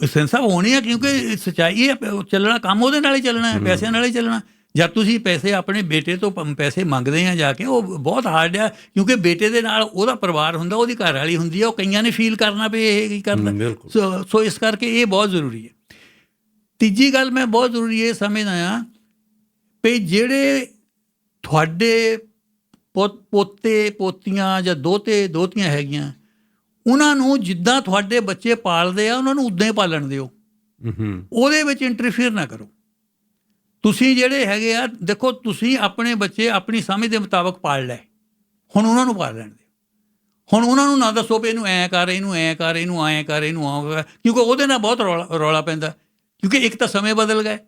ਸੈਂਸ ਹੋਣੀ ਆ ਕਿਉਂਕਿ ਸੱਚਾਈ ਹੈ, ਚੱਲਣਾ ਕੰਮ ਉਹਦੇ ਨਾਲ ਹੀ ਚੱਲਣਾ ਹੈ, ਪੈਸਿਆਂ ਨਾਲ ਹੀ ਚੱਲਣਾ। ਜਦ ਤੁਸੀਂ ਪੈਸੇ ਆਪਣੇ ਬੇਟੇ ਤੋਂ ਪੈਸੇ ਮੰਗਦੇ ਆ ਜਾ ਕੇ, ਉਹ ਬਹੁਤ ਹਾਰਡ ਆ ਕਿਉਂਕਿ ਬੇਟੇ ਦੇ ਨਾਲ ਉਹਦਾ ਪਰਿਵਾਰ ਹੁੰਦਾ, ਉਹਦੀ ਘਰ ਵਾਲੀ ਹੁੰਦੀ ਆ, ਉਹ ਕਈਆਂ ਨੇ ਫੀਲ ਕਰਨਾ ਵੀ ਇਹ ਕੀ ਕਰਦਾ। ਸੋ ਇਸ ਕਰਕੇ ਇਹ ਬਹੁਤ ਜ਼ਰੂਰੀ ਹੈ। ਤੀਜੀ ਗੱਲ ਮੈਂ ਬਹੁਤ ਜ਼ਰੂਰੀ ਇਹ ਸਮਝਦਾ ਹਾਂ ਵੀ ਜਿਹੜੇ ਤੁਹਾਡੇ ਪੋਤੇ ਪੋਤੀਆਂ ਜਾਂ ਦੋਤੇ ਦੋਤੀਆਂ ਹੈਗੀਆਂ, ਉਹਨਾਂ ਨੂੰ ਜਿੱਦਾਂ ਤੁਹਾਡੇ ਬੱਚੇ ਪਾਲਦੇ ਆ ਉਹਨਾਂ ਨੂੰ ਉੱਦਾਂ ਹੀ ਪਾਲਣ ਦਿਓ। ਉਹਦੇ ਵਿੱਚ ਇੰਟਰਫੇਅਰ ਨਾ ਕਰੋ। ਤੁਸੀਂ ਜਿਹੜੇ ਹੈਗੇ ਆ, ਦੇਖੋ ਤੁਸੀਂ ਆਪਣੇ ਬੱਚੇ ਆਪਣੀ ਸਮਝ ਦੇ ਮੁਤਾਬਕ ਪਾਲ ਲਏ, ਹੁਣ ਉਹਨਾਂ ਨੂੰ ਪਾਲ ਲੈਣ ਦਿਓ। ਹੁਣ ਉਹਨਾਂ ਨੂੰ ਨਾ ਦੱਸੋ ਵੀ ਇਹਨੂੰ ਐਂ ਕਰ, ਇਹਨੂੰ ਐਂ ਕਰ, ਇਹਨੂੰ ਐਂ ਕਰ, ਇਹਨੂੰ ਆਉਂ ਕਰ, ਕਿਉਂਕਿ ਉਹਦੇ ਨਾਲ ਬਹੁਤ ਰੌਲਾ ਪੈਂਦਾ। ਕਿਉਂਕਿ ਇੱਕ ਤਾਂ ਸਮੇਂ ਬਦਲ ਗਏ,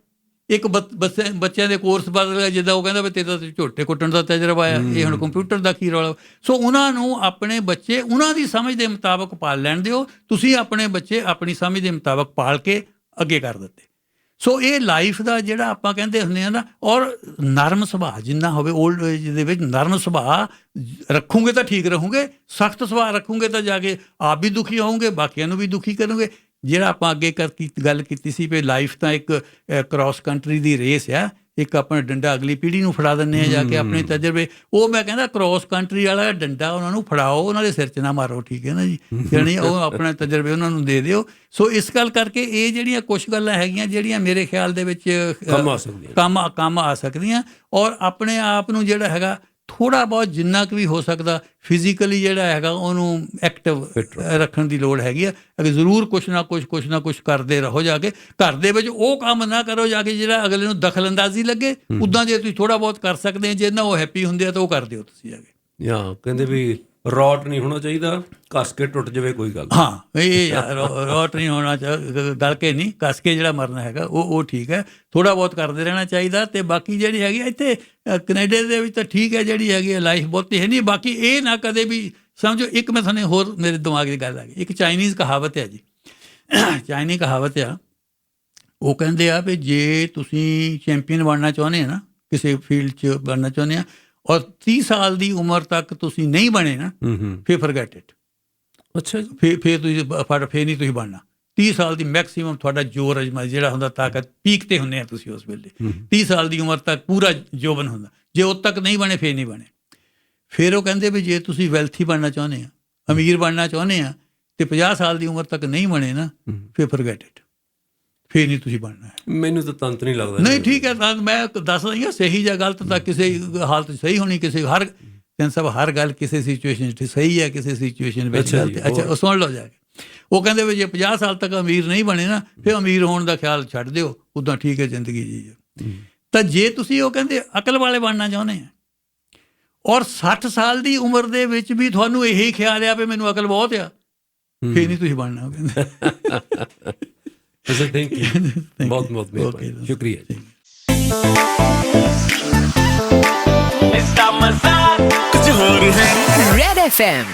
ਇੱਕ ਬੱਚਿਆਂ ਦੇ ਕੋਰਸ ਬਦਲ ਗਏ। ਜਿੱਦਾਂ ਉਹ ਕਹਿੰਦਾ ਵੀ ਤੇਰਾ ਝੋਟੇ ਕੁੱਟਣ ਦਾ ਤਜਰਬਾ ਆ, ਇਹ ਹੁਣ ਕੰਪਿਊਟਰ ਦਾ ਕੀ ਰੌਲਾ। ਸੋ ਉਹਨਾਂ ਨੂੰ ਆਪਣੇ ਬੱਚੇ ਉਹਨਾਂ ਦੀ ਸਮਝ ਦੇ ਮੁਤਾਬਕ ਪਾਲ ਲੈਣ ਦਿਓ। ਤੁਸੀਂ ਆਪਣੇ ਬੱਚੇ ਆਪਣੀ ਸਮਝ ਦੇ ਮੁਤਾਬਕ ਪਾਲ ਕੇ ਅੱਗੇ ਕਰ ਦਿੱਤੇ। ਸੋ ਇਹ ਲਾਈਫ ਦਾ ਜਿਹੜਾ ਆਪਾਂ ਕਹਿੰਦੇ ਹੁੰਦੇ ਆ ਨਾ, ਔਰ ਨਰਮ ਸੁਭਾਅ ਜਿੰਨਾ ਹੋਵੇ, ਓਲਡ ਏਜ ਦੇ ਵਿੱਚ ਨਰਮ ਸੁਭਾਅ ਰੱਖੋਗੇ ਤਾਂ ਠੀਕ ਰਹੋਗੇ। ਸਖਤ ਸੁਭਾਅ ਰੱਖੋਗੇ ਤਾਂ ਜਾ ਕੇ ਆਪ ਵੀ ਦੁਖੀ ਹੋਵੋਗੇ, ਬਾਕੀਆਂ ਨੂੰ ਵੀ ਦੁਖੀ ਕਰੋਗੇ। ਜਿਹੜਾ ਆਪਾਂ ਅੱਗੇ ਗੱਲ ਕੀਤੀ ਸੀ ਵੀ ਲਾਈਫ ਤਾਂ ਇੱਕ ਕ੍ਰਾਸ ਕੰਟਰੀ ਦੀ ਰੇਸ ਆ, ਇੱਕ ਆਪਣਾ ਡੰਡਾ ਅਗਲੀ ਪੀੜ੍ਹੀ ਨੂੰ ਫੜਾ ਦਿੰਦੇ ਆ ਜਾ ਕੇ ਆਪਣੇ ਤਜਰਬੇ। ਉਹ ਮੈਂ ਕਹਿੰਦਾ ਕ੍ਰਾਸ ਕੰਟਰੀ ਵਾਲਾ ਡੰਡਾ ਉਹਨਾਂ ਨੂੰ ਫੜਾਓ, ਉਹਨਾਂ ਦੇ ਸਿਰ 'ਚ ਨਾ ਮਾਰੋ, ਠੀਕ ਹੈ ਨਾ ਜੀ। ਜਾਣੀ ਉਹ ਆਪਣੇ ਤਜਰਬੇ ਉਹਨਾਂ ਨੂੰ ਦੇ ਦਿਓ। ਸੋ ਇਸ ਗੱਲ ਕਰਕੇ ਇਹ ਜਿਹੜੀਆਂ ਕੁਛ ਗੱਲਾਂ ਹੈਗੀਆਂ ਜਿਹੜੀਆਂ ਮੇਰੇ ਖਿਆਲ ਦੇ ਵਿੱਚ ਕੰਮ ਆ ਸਕਦੀਆਂ, ਔਰ ਆਪਣੇ ਆਪ ਨੂੰ ਜਿਹੜਾ ਹੈਗਾ ਥੋੜ੍ਹਾ ਬਹੁਤ ਜਿੰਨਾ ਕੁ ਵੀ ਹੋ ਸਕਦਾ ਫਿਜ਼ੀਕਲੀ ਜਿਹੜਾ ਹੈਗਾ ਉਹਨੂੰ ਐਕਟਿਵ ਰੱਖਣ ਦੀ ਲੋੜ ਹੈਗੀ ਆ। ਅਗਰ ਜ਼ਰੂਰ ਕੁਛ ਨਾ ਕੁਛ ਕਰਦੇ ਰਹੋ ਜਾ ਕੇ। ਘਰ ਦੇ ਵਿੱਚ ਉਹ ਕੰਮ ਨਾ ਕਰੋ ਜਾ ਕੇ ਜਿਹੜਾ ਅਗਲੇ ਨੂੰ ਦਖਲ ਅੰਦਾਜ਼ੀ ਲੱਗੇ। ਉੱਦਾਂ ਜੇ ਤੁਸੀਂ ਥੋੜ੍ਹਾ ਬਹੁਤ ਕਰ ਸਕਦੇ ਆ, ਜੇ ਨਾ ਉਹ ਹੈਪੀ ਹੁੰਦੇ ਆ ਤਾਂ ਉਹ ਕਰ ਦਿਓ ਤੁਸੀਂ ਜਾ ਕੇ। ਕਹਿੰਦੇ ਵੀ ਰੌਟ ਨਹੀਂ ਹੋਣਾ ਚਾਹੀਦਾ, ਕੱਸ ਕੇ ਟੁੱਟ ਜਾਵੇ ਕੋਈ ਗੱਲ। ਹਾਂ, ਇਹ ਰੌਟ ਨਹੀਂ ਹੋਣਾ ਚਾਹੀਦਾ, ਗਲ ਕੇ ਨਹੀਂ, ਕੱਸ ਕੇ ਜਿਹੜਾ ਮਰਨਾ ਹੈਗਾ ਉਹ ਠੀਕ ਹੈ। ਥੋੜ੍ਹਾ ਬਹੁਤ ਕਰਦੇ ਰਹਿਣਾ ਚਾਹੀਦਾ। ਅਤੇ ਬਾਕੀ ਜਿਹੜੀ ਹੈਗੀ ਇੱਥੇ ਕੈਨੇਡਾ ਦੇ ਵਿੱਚ ਤਾਂ ਠੀਕ ਹੈ, ਜਿਹੜੀ ਹੈਗੀ ਹੈ ਲਾਈਫ ਬਹੁਤੀ ਹੈ ਨਹੀਂ। ਬਾਕੀ ਇਹ ਨਾ ਕਦੇ ਵੀ ਸਮਝੋ, ਇੱਕ ਮੈਂ ਤੁਹਾਨੂੰ ਹੋਰ ਮੇਰੇ ਦਿਮਾਗ ਦੀ ਗੱਲ ਆ ਗਈ। ਇੱਕ ਚਾਈਨੀਜ਼ ਕਹਾਵਤ ਹੈ ਜੀ, ਚਾਈਨੀਜ਼ ਕਹਾਵਤ ਆ, ਉਹ ਕਹਿੰਦੇ ਆ ਵੀ ਜੇ ਤੁਸੀਂ ਚੈਂਪੀਅਨ ਬਣਨਾ ਚਾਹੁੰਦੇ ਆ ਨਾ, ਕਿਸੇ ਫੀਲਡ 'ਚ ਬਣਨਾ ਚਾਹੁੰਦੇ ਆ, ਔਰ 30 ਸਾਲ ਦੀ ਉਮਰ ਤੱਕ ਤੁਸੀਂ ਨਹੀਂ ਬਣੇ ਨਾ, ਫਿਰ ਫਰਗੈਟ ਇਟ। ਅੱਛਾ ਜੀ। ਫਿਰ ਤੁਸੀਂ ਫਿਰ ਨਹੀਂ ਤੁਸੀਂ ਬਣਨਾ। 30 ਸਾਲ ਦੀ ਮੈਕਸੀਮਮ ਤੁਹਾਡਾ ਜੋਰ ਅਜਮਾ ਜਿਹੜਾ ਹੁੰਦਾ, ਤਾਕਤ ਪੀਕ 'ਤੇ ਹੁੰਦੇ ਆ ਤੁਸੀਂ ਉਸ ਵੇਲੇ। 30 ਸਾਲ ਦੀ ਉਮਰ ਤੱਕ ਪੂਰਾ ਜੋਬਨ ਹੁੰਦਾ। ਜੇ ਉਦੋਂ ਤੱਕ ਨਹੀਂ ਬਣੇ ਫਿਰ ਨਹੀਂ ਬਣੇ। ਫਿਰ ਉਹ ਕਹਿੰਦੇ ਵੀ ਜੇ ਤੁਸੀਂ ਵੈਲਥੀ ਬਣਨਾ ਚਾਹੁੰਦੇ ਆ, ਅਮੀਰ ਬਣਨਾ ਚਾਹੁੰਦੇ ਆ, ਅਤੇ 50 ਸਾਲ ਦੀ ਉਮਰ ਤੱਕ ਨਹੀਂ ਬਣੇ ਨਾ, ਫਿਰ ਫਰਗੈਟ ਇਟ, ਫਿਰ ਨਹੀਂ ਤੁਸੀਂ ਬਣਨਾ। ਮੈਨੂੰ ਤਾਂ ਤੰਤ ਨਹੀਂ ਲੱਗਦਾ। ਨਹੀਂ, ਠੀਕ ਹੈ, ਮੈਂ ਦੱਸ ਰਹੀ ਹਾਂ ਸਹੀ ਜਾਂ ਗਲਤ ਤਾਂ ਕਿਸੇ ਹਾਲਤ ਸਹੀ ਹੋਣੀ, ਕਿਸੇ ਹਰ ਗੱਲ ਕਿਸੇ ਸਿਚੁਏਸ਼ਨ 'ਚ ਸਹੀ ਹੈ, ਕਿਸੇ ਸਿਚੁਏਸ਼ਨ ਵਿੱਚ ਗਲਤ। ਅੱਛਾ, ਉਹ ਸੁਣ ਲਓ ਜਾ ਕੇ। ਉਹ ਕਹਿੰਦੇ ਵੀ ਜੇ 50 ਸਾਲ ਤੱਕ ਅਮੀਰ ਨਹੀਂ ਬਣੇ ਨਾ, ਫਿਰ ਅਮੀਰ ਹੋਣ ਦਾ ਖਿਆਲ ਛੱਡ ਦਿਓ, ਉੱਦਾਂ ਠੀਕ ਹੈ ਜ਼ਿੰਦਗੀ ਜੀ। ਤਾਂ ਜੇ ਤੁਸੀਂ ਉਹ ਕਹਿੰਦੇ ਅਕਲ ਵਾਲੇ ਬਣਨਾ ਚਾਹੁੰਦੇ ਆ, ਔਰ 60 ਸਾਲ ਦੀ ਉਮਰ ਦੇ ਵਿੱਚ ਵੀ ਤੁਹਾਨੂੰ ਇਹੀ ਖਿਆਲ ਆ ਵੀ ਮੈਨੂੰ ਅਕਲ ਬਹੁਤ ਆ, ਫਿਰ ਨਹੀਂ ਤੁਸੀਂ ਬਣਨਾ। ਕਹਿੰਦੇ ਥੈਂਕ ਯੂ, ਬਹੁਤ ਮਿਹਰਬਾਨੀ, ਸ਼ੁਕਰੀਆ ਜੀ। Red FM